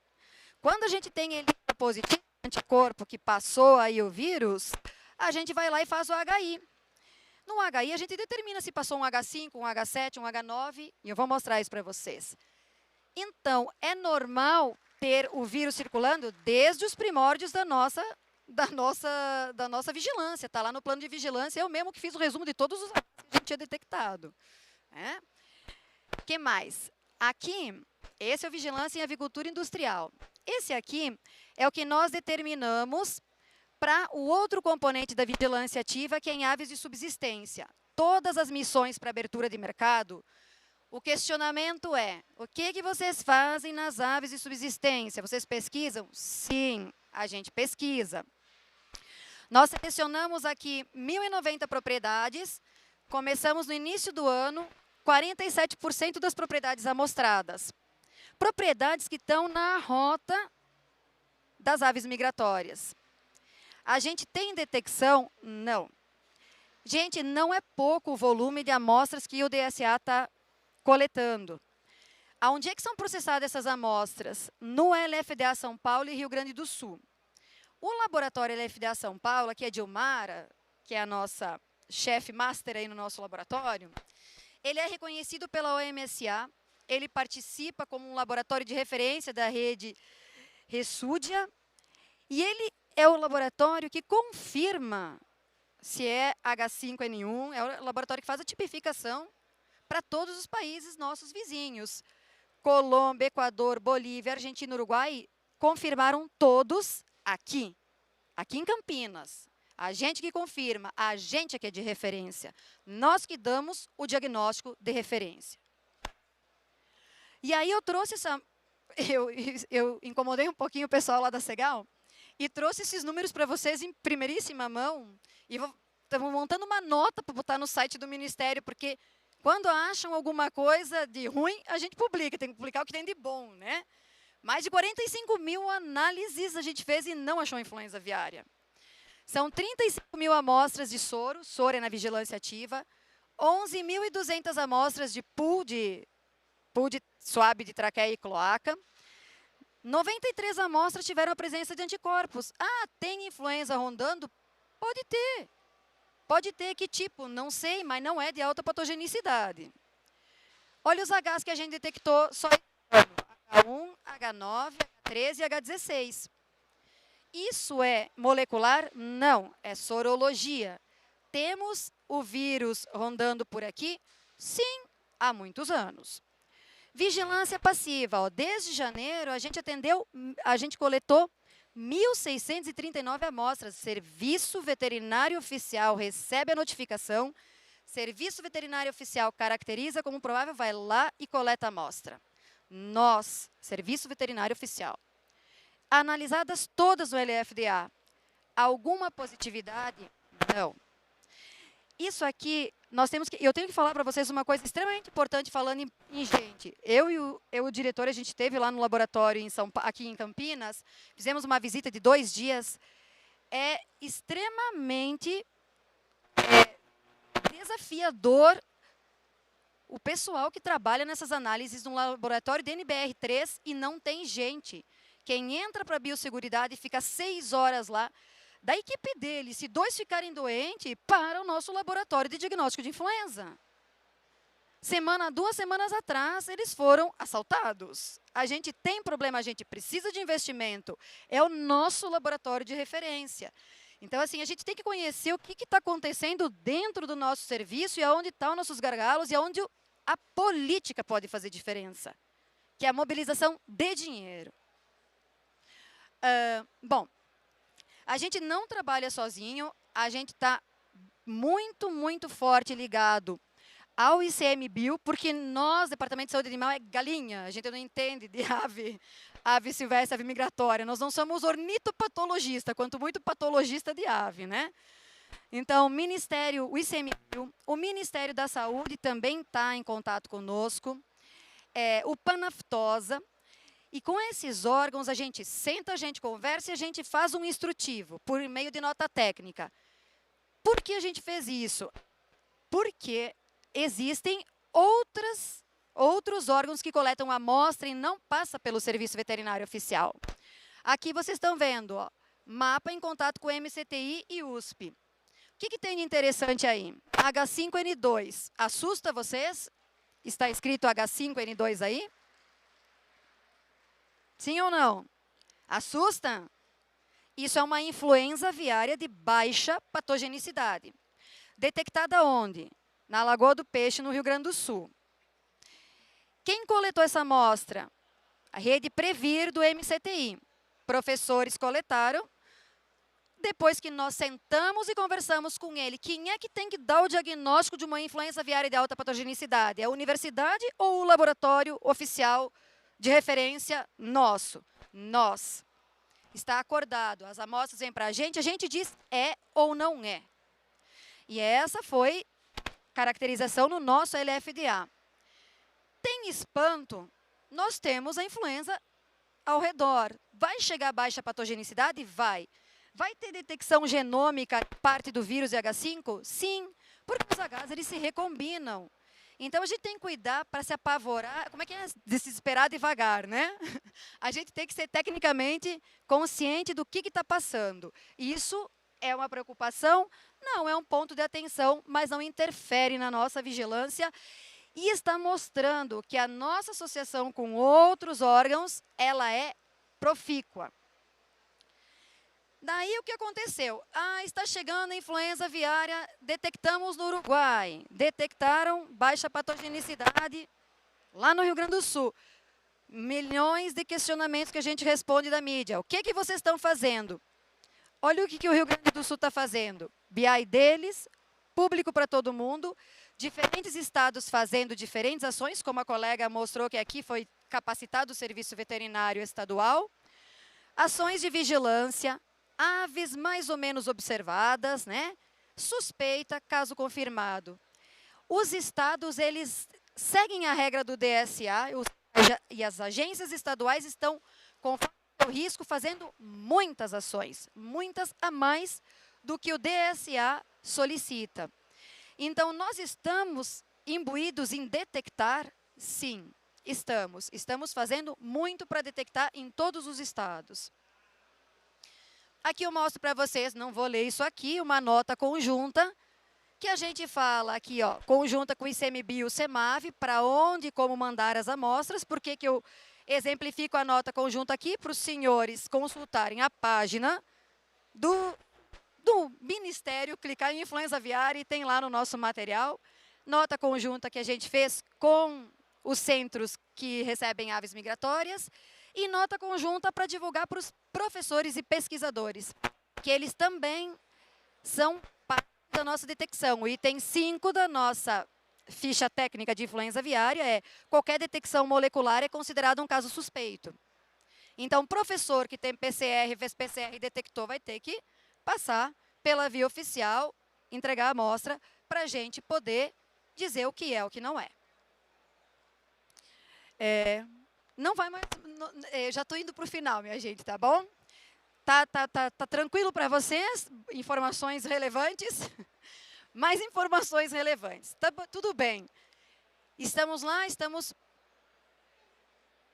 S4: Quando a gente tem ELISA positivo, anticorpo que passou aí o vírus, a gente vai lá e faz o HI. No HI, a gente determina se passou um H5, um H7, um H9, e eu vou mostrar isso para vocês. Então, é normal ter o vírus circulando desde os primórdios da nossa vigilância. Está lá no plano de vigilância, eu mesmo que fiz o resumo de todos os que a gente tinha detectado. O que mais? Aqui, esse é o Vigilância em Avicultura Industrial. Esse aqui é o que nós determinamos para o outro componente da vigilância ativa, que é em aves de subsistência. Todas as missões para abertura de mercado, o questionamento é, o que vocês fazem nas aves de subsistência? Vocês pesquisam? Sim, a gente pesquisa. Nós selecionamos aqui 1.090 propriedades, começamos no início do ano, 47% das propriedades amostradas. Propriedades que estão na rota das aves migratórias. A gente tem detecção? Não. Gente, não é pouco o volume de amostras que o DSA está coletando. Aonde é que são processadas essas amostras? No LFDA São Paulo e Rio Grande do Sul. O laboratório LFDA São Paulo, aqui é Dilmara, que é a nossa chefe master aí no nosso laboratório, ele é reconhecido pela OMSA, ele participa como um laboratório de referência da rede Ressúdia, e ele é o laboratório que confirma se é H5N1, é o laboratório que faz a tipificação para todos os países nossos vizinhos. Colômbia, Equador, Bolívia, Argentina, Uruguai, confirmaram todos aqui em Campinas. A gente que confirma, a gente que é de referência. Nós que damos o diagnóstico de referência. E aí eu trouxe essa... Eu incomodei um pouquinho o pessoal lá da Segal e trouxe esses números para vocês em primeiríssima mão. E estamos montando uma nota para botar no site do Ministério, porque quando acham alguma coisa de ruim, a gente publica. Tem que publicar o que tem de bom, né? Mais de 45 mil análises a gente fez e não achou influenza aviária. São 35 mil amostras de soro é na vigilância ativa, 11.200 amostras de pool de swab de traqueia e cloaca, 93 amostras tiveram a presença de anticorpos. Ah, tem influenza rondando? Pode ter. Pode ter, que tipo? Não sei, mas não é de alta patogenicidade. Olha os Hs que a gente detectou só H1, H9, H13 e H16. Isso é molecular? Não, é sorologia. Temos o vírus rondando por aqui? Sim, há muitos anos. Vigilância passiva, ó, desde janeiro a gente coletou 1.639 amostras. Serviço Veterinário Oficial recebe a notificação, Serviço Veterinário Oficial caracteriza como provável, vai lá e coleta a amostra. Nós, Serviço Veterinário Oficial. Analisadas todas no LFDA. Alguma positividade? Não. Isso aqui, eu tenho que falar para vocês uma coisa extremamente importante falando em gente. Eu e o diretor, a gente esteve lá no laboratório aqui em Campinas, fizemos uma visita de 2 dias. É extremamente desafiador o pessoal que trabalha nessas análises no laboratório de NBR3 e não tem gente. Quem entra para a biosseguridade fica 6 horas lá. Da equipe dele, se 2 ficarem doentes, para o nosso laboratório de diagnóstico de influenza. 2 semanas atrás, eles foram assaltados. A gente tem problema, a gente precisa de investimento. É o nosso laboratório de referência. Então, assim, a gente tem que conhecer o que está acontecendo dentro do nosso serviço e aonde estão nossos gargalos e aonde a política pode fazer diferença, que é a mobilização de dinheiro. Bom, a gente não trabalha sozinho, a gente está muito, muito forte ligado ao ICMBio, porque nós, Departamento de Saúde Animal, é galinha, a gente não entende de ave silvestre, ave migratória. Nós não somos ornitopatologista, quanto muito patologista de ave, né? Então, o ICMBio, o Ministério da Saúde também está em contato conosco, o Panaftosa, e com esses órgãos a gente senta, a gente conversa e a gente faz um instrutivo, por meio de nota técnica. Por que a gente fez isso? Porque existem outros órgãos que coletam amostra e não passa pelo Serviço Veterinário Oficial. Aqui vocês estão vendo, ó, mapa em contato com o MCTI e USP. O que tem de interessante aí? H5N2, assusta vocês? Está escrito H5N2 aí? Sim ou não? Assusta? Isso é uma influenza aviária de baixa patogenicidade. Detectada onde? Na Lagoa do Peixe, no Rio Grande do Sul. Quem coletou essa amostra? A rede Previr do MCTI. Professores coletaram Depois que nós sentamos e conversamos com ele, quem é que tem que dar o diagnóstico de uma influenza aviária de alta patogenicidade? É a universidade ou o laboratório oficial de referência nosso? Nós. Está acordado, as amostras vêm para a gente diz é ou não é. E essa foi caracterização no nosso LFDA. Tem espanto? Nós temos a influenza ao redor. Vai chegar a baixa patogenicidade? Vai. Vai ter detecção genômica parte do vírus H5? Sim, porque os Hs eles se recombinam. Então, a gente tem que cuidar para se apavorar. Como é que é? Desesperar devagar, né? A gente tem que ser tecnicamente consciente do que está passando. Isso é uma preocupação? Não, é um ponto de atenção, mas não interfere na nossa vigilância e está mostrando que a nossa associação com outros órgãos, ela é profícua. Daí o que aconteceu? Está chegando a influenza aviária, detectamos no Uruguai, detectaram baixa patogenicidade lá no Rio Grande do Sul. Milhões de questionamentos que a gente responde da mídia. O que vocês estão fazendo? Olha o que o Rio Grande do Sul está fazendo. BI deles, público para todo mundo, diferentes estados fazendo diferentes ações, como a colega mostrou que aqui foi capacitado o Serviço Veterinário Estadual, ações de vigilância, aves mais ou menos observadas, né? Suspeita, caso confirmado. Os estados, eles seguem a regra do DSA e as agências estaduais estão, conforme o risco, fazendo muitas ações, muitas a mais do que o DSA solicita. Então, nós estamos imbuídos em detectar? Sim, estamos. Estamos fazendo muito para detectar em todos os estados. Aqui eu mostro para vocês, não vou ler isso aqui, uma nota conjunta, que a gente fala aqui, ó, conjunta com o ICMBio e o CEMAV, para onde e como mandar as amostras. Por que eu exemplifico a nota conjunta aqui? Para os senhores consultarem a página do Ministério, clicar em influenza aviária e tem lá no nosso material. Nota conjunta que a gente fez com os centros que recebem aves migratórias e nota conjunta para divulgar para os professores e pesquisadores, que eles também são parte da nossa detecção. O item 5 da nossa ficha técnica de influenza aviária é: qualquer detecção molecular é considerado um caso suspeito. Então, professor que tem PCR, fez PCR e detectou, vai ter que passar pela via oficial, entregar a amostra para a gente poder dizer o que é, o que não é. Não vai mais, já estou indo para o final, minha gente, tá bom? Tá tranquilo para vocês? Informações relevantes? Mais informações relevantes. Tá, tudo bem. Estamos lá, estamos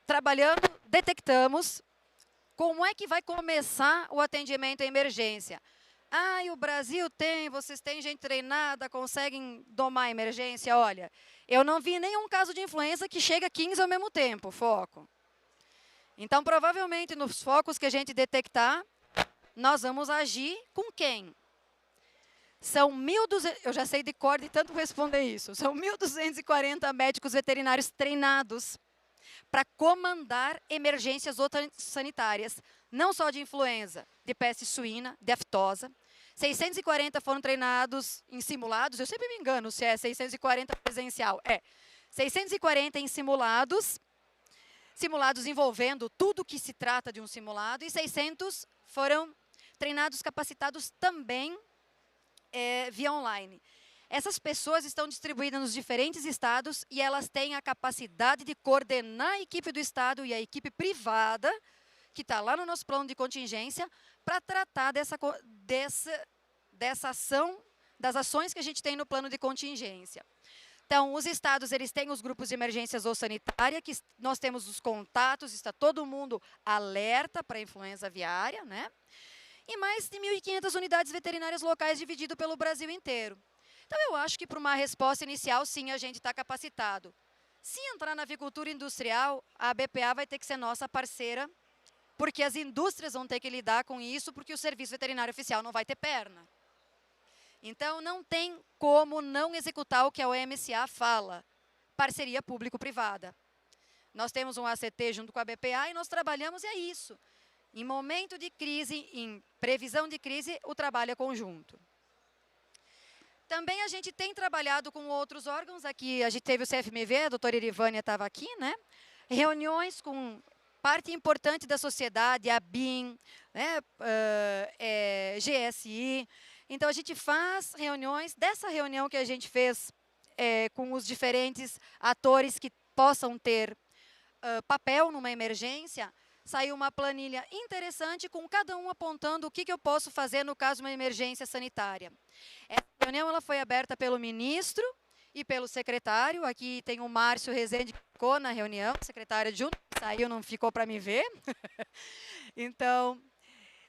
S4: trabalhando, detectamos. Como é que vai começar o atendimento à emergência? E o Brasil tem, vocês têm gente treinada, conseguem domar a emergência? Olha, eu não vi nenhum caso de influenza que chega a 15 ao mesmo tempo, foco. Então, provavelmente, nos focos que a gente detectar, nós vamos agir com quem? São 1.200, eu já sei de cor de tanto responder isso, são 1.240 médicos veterinários treinados para comandar emergências sanitárias, não só de influenza, de peste suína, de aftosa. 640 foram treinados em simulados, eu sempre me engano se é 640 presencial. 640 em simulados envolvendo tudo que se trata de um simulado, e 600 foram treinados, capacitados também via online. Essas pessoas estão distribuídas nos diferentes estados e elas têm a capacidade de coordenar a equipe do estado e a equipe privada, que está lá no nosso plano de contingência, para tratar dessa ação, das ações que a gente tem no plano de contingência. Então, os estados, eles têm os grupos de emergência zoossanitária, que nós temos os contatos, está todo mundo alerta para a influenza aviária, né? E mais de 1.500 unidades veterinárias locais dividido pelo Brasil inteiro. Então, eu acho que para uma resposta inicial, sim, a gente está capacitado. Se entrar na avicultura industrial, a BPA vai ter que ser nossa parceira, porque as indústrias vão ter que lidar com isso, porque o Serviço Veterinário Oficial não vai ter perna. Então, não tem como não executar o que a OMSA fala, parceria público-privada. Nós temos um ACT junto com a BPA e nós trabalhamos, e é isso. Em momento de crise, em previsão de crise, o trabalho é conjunto. Também a gente tem trabalhado com outros órgãos, aqui a gente teve o CFMV, a doutora Irivânia estava aqui, né? Reuniões com parte importante da sociedade, a BIM, né? GSI. Então, a gente faz reuniões, dessa reunião que a gente fez com os diferentes atores que possam ter papel numa emergência, saiu uma planilha interessante com cada um apontando o que eu posso fazer no caso de uma emergência sanitária. Essa reunião ela foi aberta pelo ministro e pelo secretário. Aqui tem o Márcio Rezende, que ficou na reunião, secretário adjunto, saiu, não ficou para me ver. Então,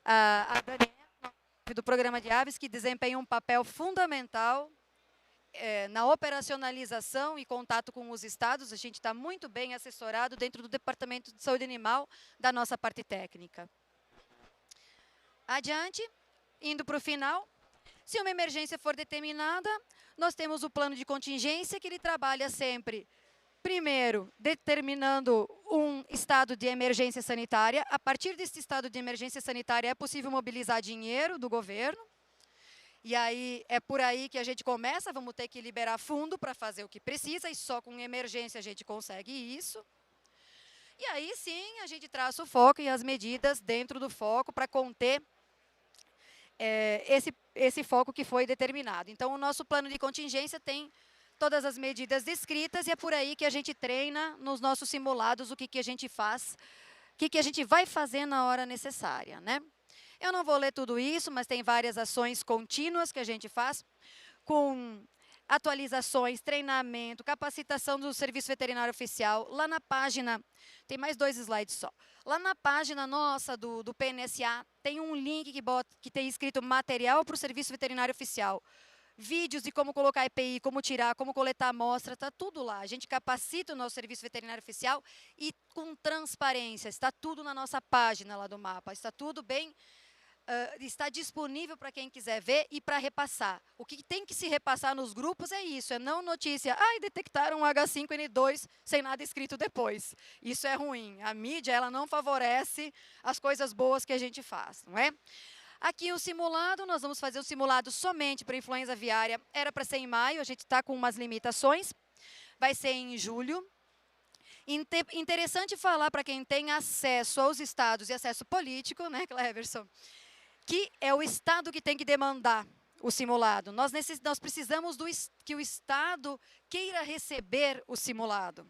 S4: a Daniela, do Programa de Aves, que desempenha um papel fundamental na operacionalização e contato com os estados. A gente está muito bem assessorado dentro do Departamento de Saúde Animal da nossa parte técnica. Adiante, indo para o final, se uma emergência for determinada, nós temos o plano de contingência, que ele trabalha sempre, primeiro, determinando um estado de emergência sanitária. A partir desse estado de emergência sanitária é possível mobilizar dinheiro do governo. E aí é por aí que a gente começa, vamos ter que liberar fundo para fazer o que precisa, e só com emergência a gente consegue isso. E aí sim a gente traça o foco e as medidas dentro do foco para conter esse foco que foi determinado. Então, o nosso plano de contingência tem todas as medidas descritas, e é por aí que a gente treina nos nossos simulados o que a gente faz, o que a gente vai fazer na hora necessária, né? Eu não vou ler tudo isso, mas tem várias ações contínuas que a gente faz, com atualizações, treinamento, capacitação do Serviço Veterinário Oficial. Lá na página, tem mais 2 slides só. Lá na página nossa do PNSA, tem um link que tem escrito material para o Serviço Veterinário Oficial. Vídeos de como colocar EPI, como tirar, como coletar amostra, está tudo lá. A gente capacita o nosso Serviço Veterinário Oficial e com transparência. Está tudo na nossa página lá do mapa. Está tudo bem... está disponível para quem quiser ver e para repassar. O que tem que se repassar nos grupos é isso, é não notícia, detectaram um H5N2 sem nada escrito depois. Isso é ruim. A mídia ela não favorece as coisas boas que a gente faz, não é? Aqui o simulado, nós vamos fazer o simulado somente para influenza aviária. Era para ser em maio, a gente está com umas limitações. Vai ser em julho. Interessante falar para quem tem acesso aos estados e acesso político, né, Cleverson? Que é o Estado que tem que demandar o simulado. Nós precisamos que o Estado queira receber o simulado.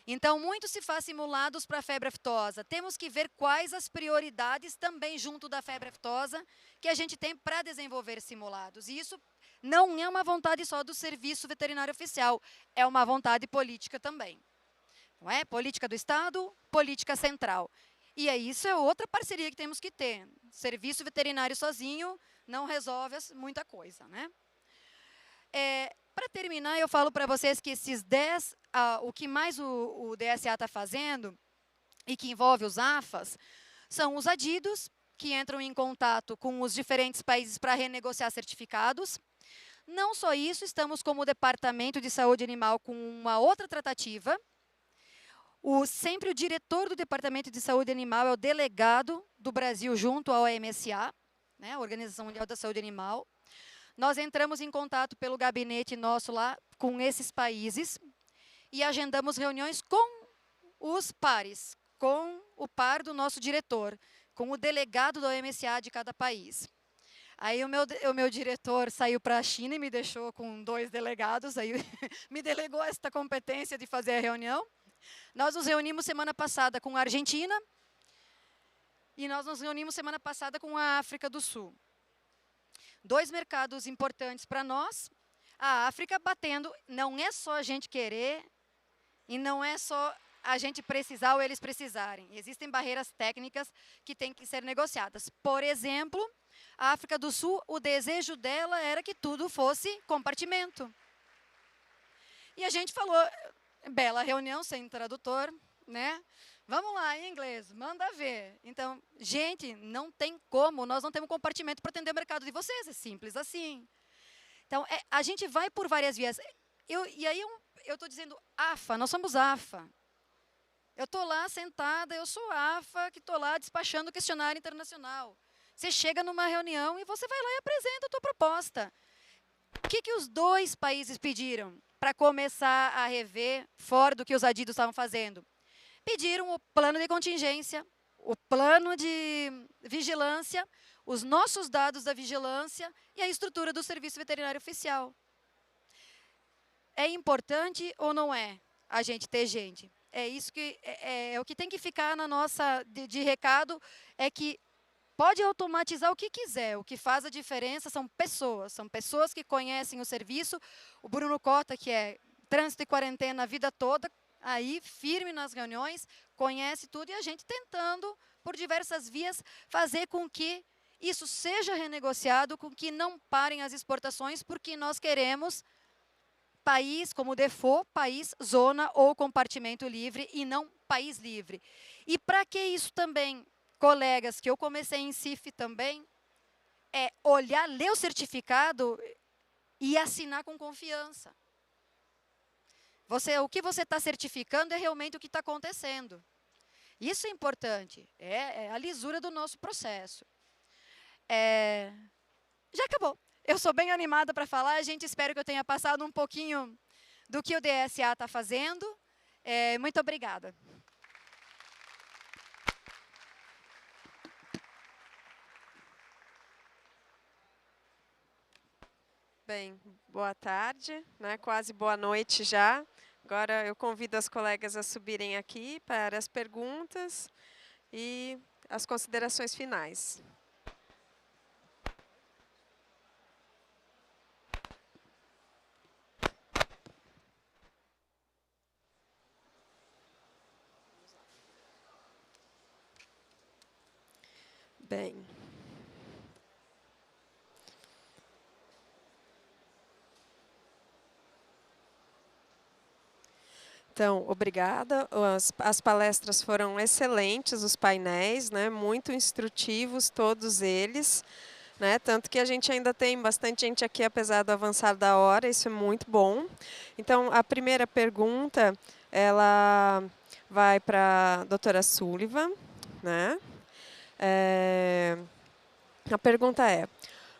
S4: Então, muito se faz simulados para a febre aftosa. Temos que ver quais as prioridades também junto da febre aftosa que a gente tem para desenvolver simulados. E isso não é uma vontade só do Serviço Veterinário Oficial, é uma vontade política também. Não é? Política do Estado, política central. E isso é outra parceria que temos que ter. Serviço veterinário sozinho não resolve muita coisa, né? Para terminar, eu falo para vocês que esses 10, o que mais o DSA está fazendo, e que envolve os AFAs, são os adidos, que entram em contato com os diferentes países para renegociar certificados. Não só isso, estamos como Departamento de Saúde Animal com uma outra tratativa. Sempre o diretor do Departamento de Saúde Animal é o delegado do Brasil junto ao OMSA, né, a Organização Mundial da Saúde Animal. Nós entramos em contato pelo gabinete nosso lá com esses países e agendamos reuniões com os pares, com o par do nosso diretor, com o delegado do OMSA de cada país. Aí o meu diretor saiu para a China e me deixou com 2 delegados, aí me delegou esta competência de fazer a reunião. Nós nos reunimos semana passada com a Argentina e nós nos reunimos semana passada com a África do Sul. 2 mercados importantes para nós. A África batendo, não é só a gente querer e não é só a gente precisar ou eles precisarem. Existem barreiras técnicas que têm que ser negociadas. Por exemplo, a África do Sul, o desejo dela era que tudo fosse compartimento. E a gente falou... Bela reunião sem tradutor, né? Vamos lá, em inglês, manda ver. Então, gente, não tem como, nós não temos compartimento para atender o mercado de vocês, é simples assim. Então, a gente vai por várias vias. E aí eu estou dizendo AFA, nós somos AFA. Eu estou lá sentada, eu sou a AFA, que estou lá despachando o questionário internacional. Você chega numa reunião e você vai lá e apresenta a tua proposta. O que os dois países pediram para começar a rever, fora do que os adidos estavam fazendo? Pediram o plano de contingência, o plano de vigilância, os nossos dados da vigilância e a estrutura do Serviço Veterinário Oficial. É importante ou não é a gente ter gente? É isso que é o que tem que ficar na nossa de recado, é que pode automatizar o que quiser, o que faz a diferença são pessoas que conhecem o serviço. O Bruno Cota, que é trânsito e quarentena a vida toda, aí firme nas reuniões, conhece tudo, e a gente tentando, por diversas vias, fazer com que isso seja renegociado, com que não parem as exportações, porque nós queremos país como default, país, zona ou compartimento livre e não país livre. E para que isso também, colegas, que eu comecei em CIF também, é olhar, ler o certificado e assinar com confiança. O que você está certificando é realmente o que está acontecendo. Isso é importante, é a lisura do nosso processo. Já acabou. Eu sou bem animada para falar, gente, espero que eu tenha passado um pouquinho do que o DSA está fazendo. Muito obrigada.
S2: Bem, boa tarde, né? Quase boa noite já. Agora eu convido as colegas a subirem aqui para as perguntas e as considerações finais. Bem. Então, obrigada. As palestras foram excelentes, os painéis, né? Muito instrutivos, todos eles. Né? Tanto que a gente ainda tem bastante gente aqui, apesar do avançar da hora, isso é muito bom. Então, a primeira pergunta, ela vai para a doutora Sullivan. Né? A pergunta é: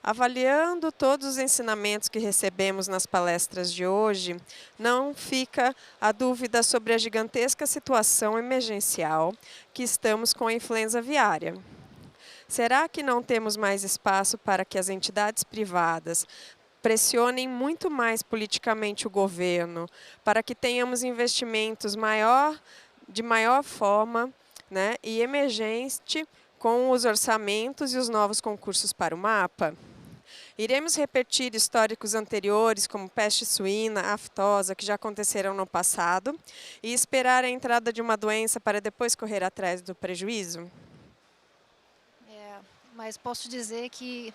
S2: avaliando todos os ensinamentos que recebemos nas palestras de hoje, não fica a dúvida sobre a gigantesca situação emergencial que estamos com a influenza aviária. Será que não temos mais espaço para que as entidades privadas pressionem muito mais politicamente o governo, para que tenhamos investimentos de maior forma, né, e emergente com os orçamentos e os novos concursos para o mapa? Iremos repetir históricos anteriores, como peste suína, aftosa, que já aconteceram no passado, e esperar a entrada de uma doença para depois correr atrás do prejuízo?
S1: Mas posso dizer que,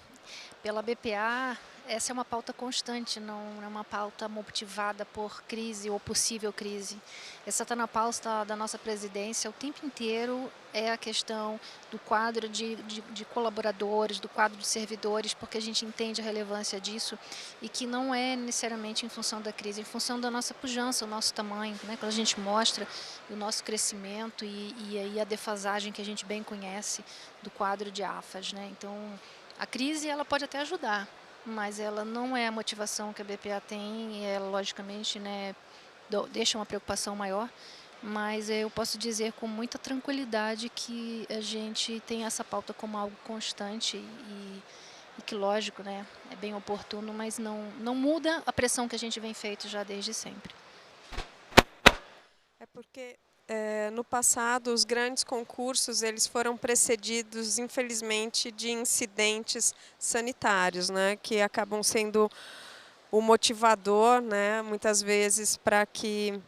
S1: pela BPA, essa é uma pauta constante, não é uma pauta motivada por crise ou possível crise. Essa está na pauta da nossa presidência o tempo inteiro, é a questão do quadro de colaboradores, do quadro de servidores, porque a gente entende a relevância disso e que não é necessariamente em função da crise, é em função da nossa pujança, o nosso tamanho, né? Quando a gente mostra o nosso crescimento e aí a defasagem que a gente bem conhece do quadro de AFAS, né? Então, a crise ela pode até ajudar, mas ela não é a motivação que a BPA tem, e ela, logicamente, né, deixa uma preocupação maior, mas eu posso dizer com muita tranquilidade que a gente tem essa pauta como algo constante e que, lógico, né, é bem oportuno, mas não muda a pressão que a gente vem feito já desde sempre.
S2: É porque no passado os grandes concursos eles foram precedidos, infelizmente, de incidentes sanitários, né, que acabam sendo o motivador, né, muitas vezes, para que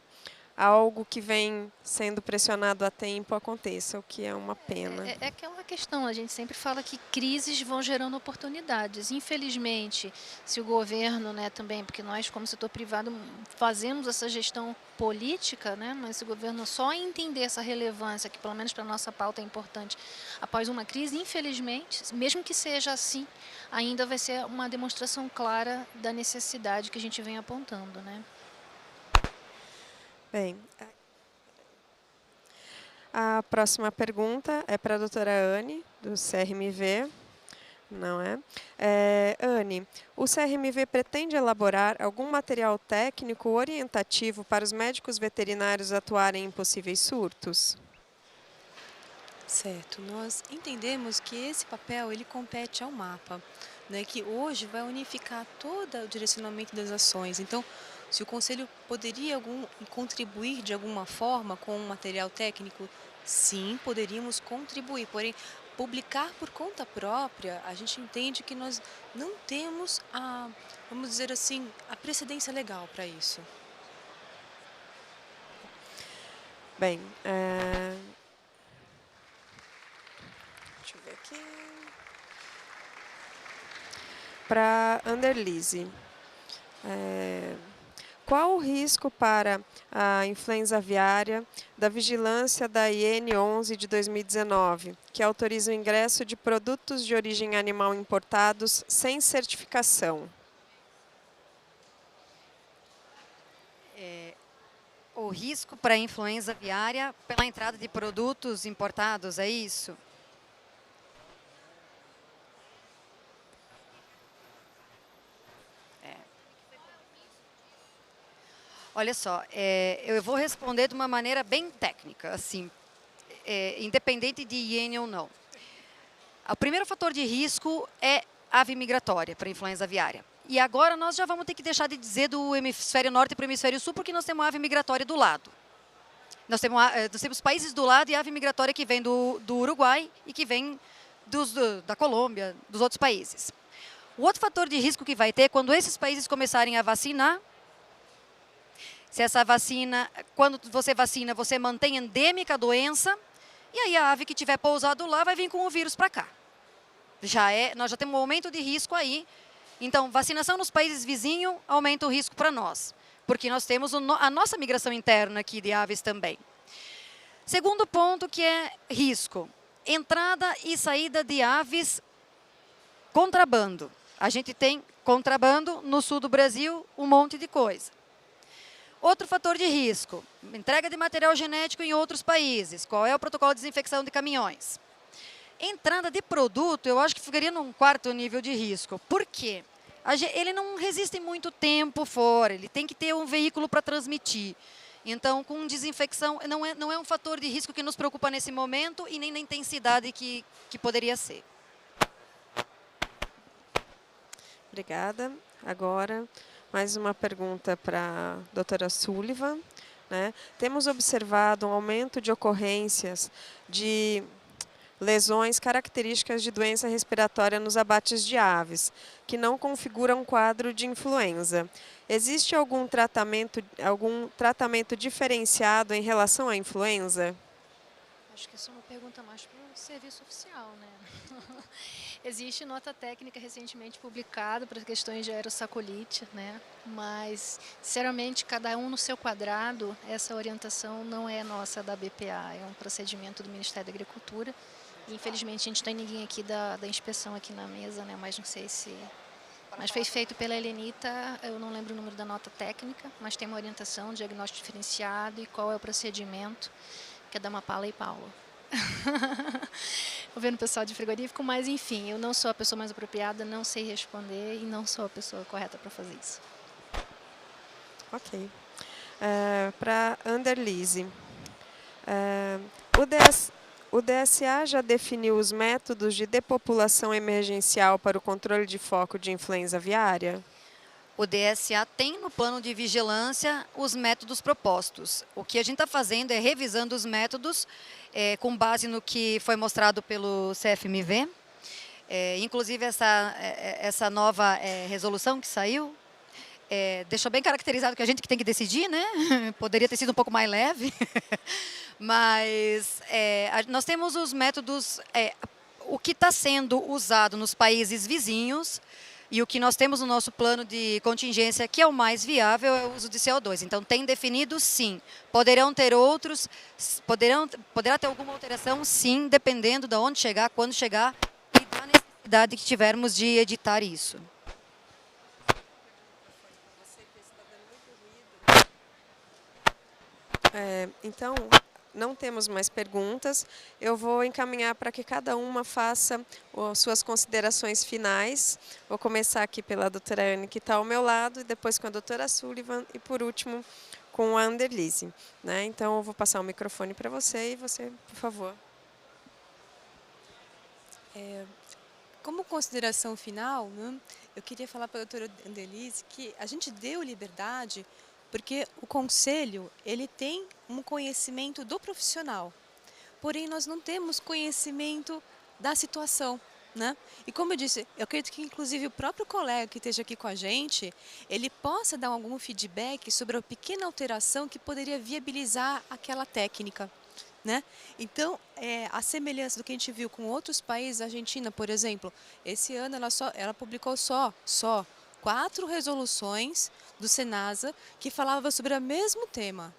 S2: algo que vem sendo pressionado há tempo aconteça, o que é uma pena.
S1: É aquela questão, a gente sempre fala que crises vão gerando oportunidades. Infelizmente, se o governo, né, também, porque nós como setor privado fazemos essa gestão política, né, mas se o governo só entender essa relevância, que pelo menos para a nossa pauta é importante, após uma crise, infelizmente, mesmo que seja assim, ainda vai ser uma demonstração clara da necessidade que a gente vem apontando, né?
S2: Bem, A próxima pergunta é para a doutora Anne, do CRMV. Não é? Anne, o CRMV pretende elaborar algum material técnico orientativo para os médicos veterinários atuarem em possíveis surtos?
S3: Certo, nós entendemos que esse papel ele compete ao mapa, né, que hoje vai unificar todo o direcionamento das ações. Então, se o Conselho poderia contribuir de alguma forma com um material técnico, sim, poderíamos contribuir, porém, publicar por conta própria, a gente entende que nós não temos vamos dizer assim, a precedência legal para isso.
S2: Bem, deixa eu ver aqui. Para Anderlise, qual o risco para a influenza aviária da vigilância da IN 11 de 2019, que autoriza o ingresso de produtos de origem animal importados sem certificação?
S4: O risco para a influenza aviária pela entrada de produtos importados, é isso? Olha só, eu vou responder de uma maneira bem técnica, assim, independente de hiene ou não. O primeiro fator de risco é ave migratória para a influenza aviária. E agora nós já vamos ter que deixar de dizer do hemisfério norte para o hemisfério sul, porque nós temos ave migratória do lado. Nós temos países do lado e ave migratória que vem do Uruguai e que vem da Colômbia, dos outros países. O outro fator de risco que vai ter, quando esses países começarem a vacinar, se essa vacina, quando você vacina, você mantém endêmica a doença, e aí a ave que tiver pousado lá vai vir com o vírus para cá. Nós já temos um aumento de risco aí. Então, vacinação nos países vizinhos aumenta o risco para nós, porque nós temos a nossa migração interna aqui de aves também. Segundo ponto que é risco, entrada e saída de aves contrabando. A gente tem contrabando no sul do Brasil, um monte de coisa. Outro fator de risco, entrega de material genético em outros países. Qual é o protocolo de desinfecção de caminhões? Entrada de produto, eu acho que ficaria num quarto nível de risco. Por quê? Ele não resiste muito tempo fora, ele tem que ter um veículo para transmitir. Então, com desinfecção, não é um fator de risco que nos preocupa nesse momento e nem na intensidade que poderia ser.
S2: Obrigada. Agora, mais uma pergunta para a doutora Sullivan, né? Temos observado um aumento de ocorrências de lesões características de doença respiratória nos abates de aves, que não configuram um quadro de influenza. Existe algum tratamento diferenciado em relação à influenza?
S1: Acho que isso é uma pergunta mais para o serviço oficial, né? Existe nota técnica recentemente publicada para questões de aerossacolite, né? Mas, sinceramente, cada um no seu quadrado, essa orientação não é nossa da BPA, é um procedimento do Ministério da Agricultura. E, infelizmente, a gente não tem ninguém aqui da inspeção aqui na mesa, né? Mas não sei se... Mas foi feito pela Helenita, eu não lembro o número da nota técnica, mas tem uma orientação, diagnóstico diferenciado e qual é o procedimento, que é da Mapala e Paulo. Vou vendo o pessoal de frigorífico, mas enfim, eu não sou a pessoa mais apropriada, não sei responder e não sou a pessoa correta para fazer isso.
S2: Ok. Para Anderlise, o DSA já definiu os métodos de depopulação emergencial para o controle de foco de influenza aviária?
S4: O DSA tem no plano de vigilância os métodos propostos. O que a gente está fazendo é revisando os métodos com base no que foi mostrado pelo CFMV. Inclusive, essa nova resolução que saiu deixou bem caracterizado que a gente que tem que decidir, né? Poderia ter sido um pouco mais leve. Mas nós temos os métodos, o que está sendo usado nos países vizinhos, e o que nós temos no nosso plano de contingência, que é o mais viável, é o uso de CO2. Então, tem definido, sim. Poderão ter outros, poderá ter alguma alteração, sim, dependendo de onde chegar, quando chegar, e da necessidade que tivermos de editar isso.
S2: Então, não temos mais perguntas. Eu vou encaminhar para que cada uma faça suas considerações finais. Vou começar aqui pela doutora Anne, que está ao meu lado, e depois com a doutora Sullivan, e por último com a Anderlise, né? Então, eu vou passar o microfone para você, e você, por favor.
S3: Como consideração final, né, eu queria falar para a doutora Anderlise que a gente deu liberdade porque o conselho ele tem um conhecimento do profissional, porém nós não temos conhecimento da situação. Né? E como eu disse, eu acredito que inclusive o próprio colega que esteja aqui com a gente, ele possa dar algum feedback sobre a pequena alteração que poderia viabilizar aquela técnica. Né? Então, a semelhança do que a gente viu com outros países, a Argentina, por exemplo, esse ano ela publicou só 4 resoluções do Senasa que falavam sobre o mesmo tema.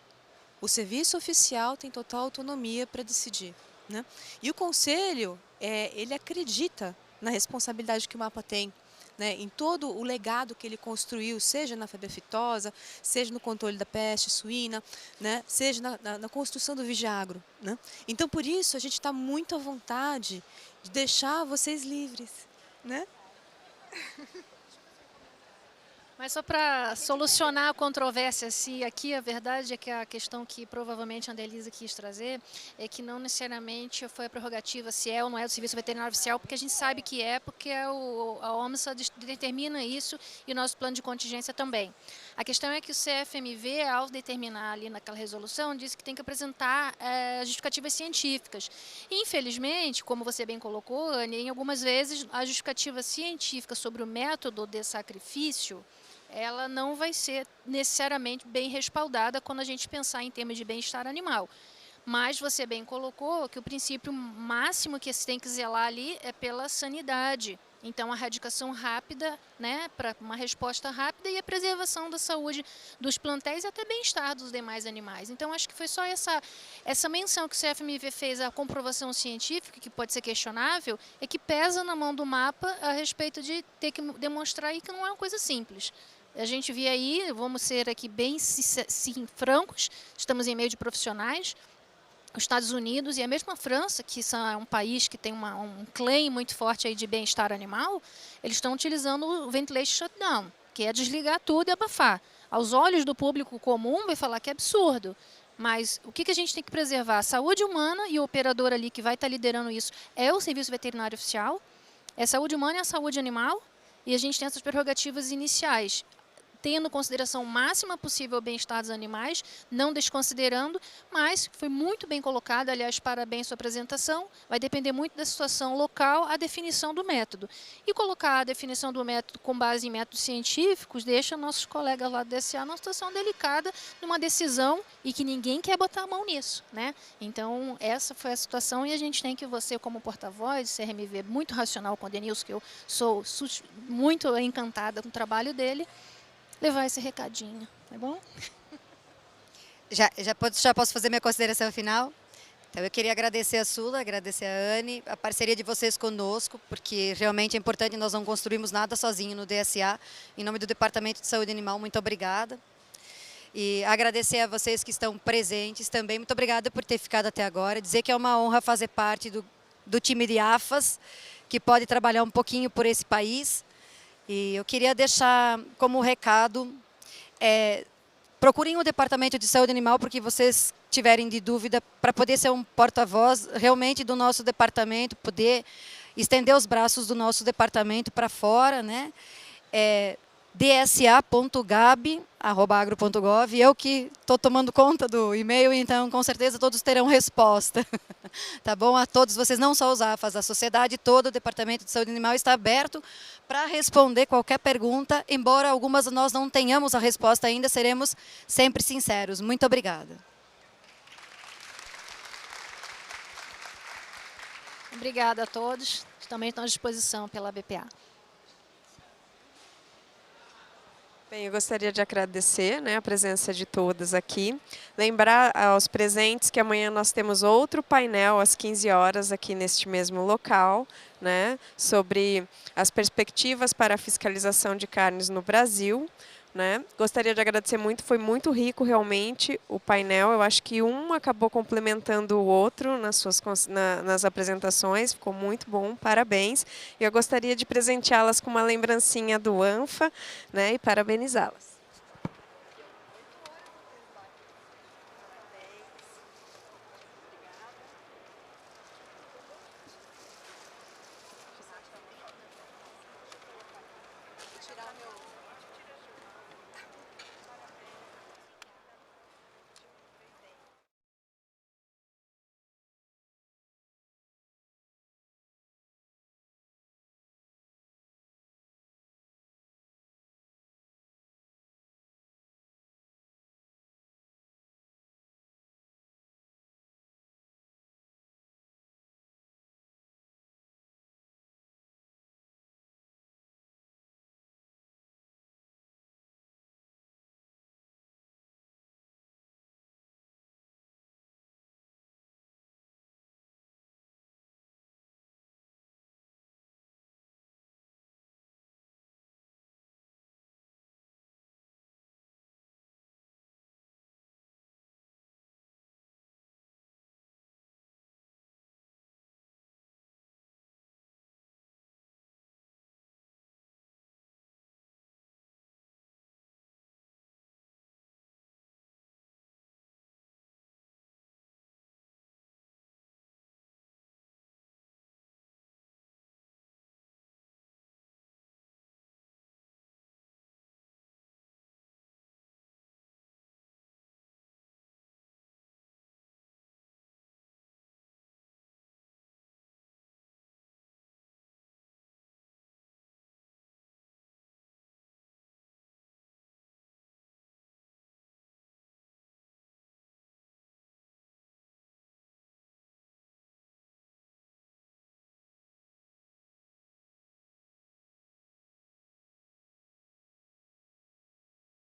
S3: O serviço oficial tem total autonomia para decidir. Né? E o Conselho, ele acredita na responsabilidade que o mapa tem, né, em todo o legado que ele construiu, seja na febre aftosa, seja no controle da peste suína, né, seja na construção do Vigiagro. Né? Então, por isso, a gente está muito à vontade de deixar vocês livres. Né?
S1: Mas só para solucionar a controvérsia, se aqui a verdade é que a questão que provavelmente a Anderlise quis trazer é que não necessariamente foi a prerrogativa se é ou não é do Serviço Veterinário Oficial, porque a gente sabe que porque a OMSA determina isso e o nosso plano de contingência também. A questão é que o CFMV, ao determinar ali naquela resolução, disse que tem que apresentar justificativas científicas. E, infelizmente, como você bem colocou, Anne, em algumas vezes a justificativa científica sobre o método de sacrifício ela não vai ser necessariamente bem respaldada quando a gente pensar em termos de bem-estar animal. Mas você bem colocou que o princípio máximo que se tem que zelar ali é pela sanidade. Então, a erradicação rápida, né, para uma resposta rápida e a preservação da saúde dos plantéis e até bem-estar dos demais animais. Então, acho que foi só essa menção que o CFMV fez, a comprovação científica, que pode ser questionável, é que pesa na mão do mapa a respeito de ter que demonstrar aí que não é uma coisa simples. A gente vê aí, vamos ser aqui bem francos, estamos em meio de profissionais, os Estados Unidos e a mesma França, que é um país que tem um claim muito forte aí de bem-estar animal, eles estão utilizando o ventilation shutdown, que é desligar tudo e abafar. Aos olhos do público comum vai falar que é absurdo, mas o que a gente tem que preservar? A saúde humana, e o operador ali que vai estar liderando isso é o Serviço Veterinário Oficial, é a saúde humana e a saúde animal, e a gente tem essas prerrogativas iniciais, tendo consideração máxima possível o bem-estar dos animais, não desconsiderando, mas foi muito bem colocado, aliás, parabéns sua apresentação, vai depender muito da situação local, a definição do método. E colocar a definição do método com base em métodos científicos deixa nossos colegas lá do DSA numa situação delicada, numa decisão, e que ninguém quer botar a mão nisso. Né? Então, essa foi a situação, e a gente tem que, você como porta-voz, CRMV, muito racional com o Denilson, que eu sou muito encantada com o trabalho dele, levar esse recadinho, tá bom?
S4: Já posso fazer minha consideração final? Então, eu queria agradecer a Sula, agradecer a Anne, a parceria de vocês conosco, porque realmente é importante, nós não construímos nada sozinho no DSA. Em nome do Departamento de Saúde Animal, muito obrigada. E agradecer a vocês que estão presentes também, muito obrigada por ter ficado até agora. Dizer que é uma honra fazer parte do time de AFAS, que pode trabalhar um pouquinho por esse país. E eu queria deixar como recado, procurem o Departamento de Saúde Animal, porque vocês tiverem de dúvida, para poder ser um porta-voz realmente do nosso departamento, poder estender os braços do nosso departamento para fora, né? dsa.gab@agro.gov, eu que estou tomando conta do e-mail, então com certeza todos terão resposta. Tá bom? A todos vocês, não só os AFAS, a sociedade toda, o Departamento de Saúde Animal está aberto para responder qualquer pergunta, embora algumas nós não tenhamos a resposta ainda, seremos sempre sinceros. Muito obrigada.
S1: Obrigada a todos, também estão à disposição pela BPA.
S2: Bem, eu gostaria de agradecer, né, a presença de todas aqui. Lembrar aos presentes que amanhã nós temos outro painel às 15 horas aqui neste mesmo local, né, sobre as perspectivas para a fiscalização de carnes no Brasil, né? Gostaria de agradecer muito, foi muito rico realmente o painel. Eu acho que um acabou complementando o outro nas apresentações, ficou muito bom, parabéns. E eu gostaria de presenteá-las com uma lembrancinha do ANFA, né? E parabenizá-las.
S3: Vou tirar o meu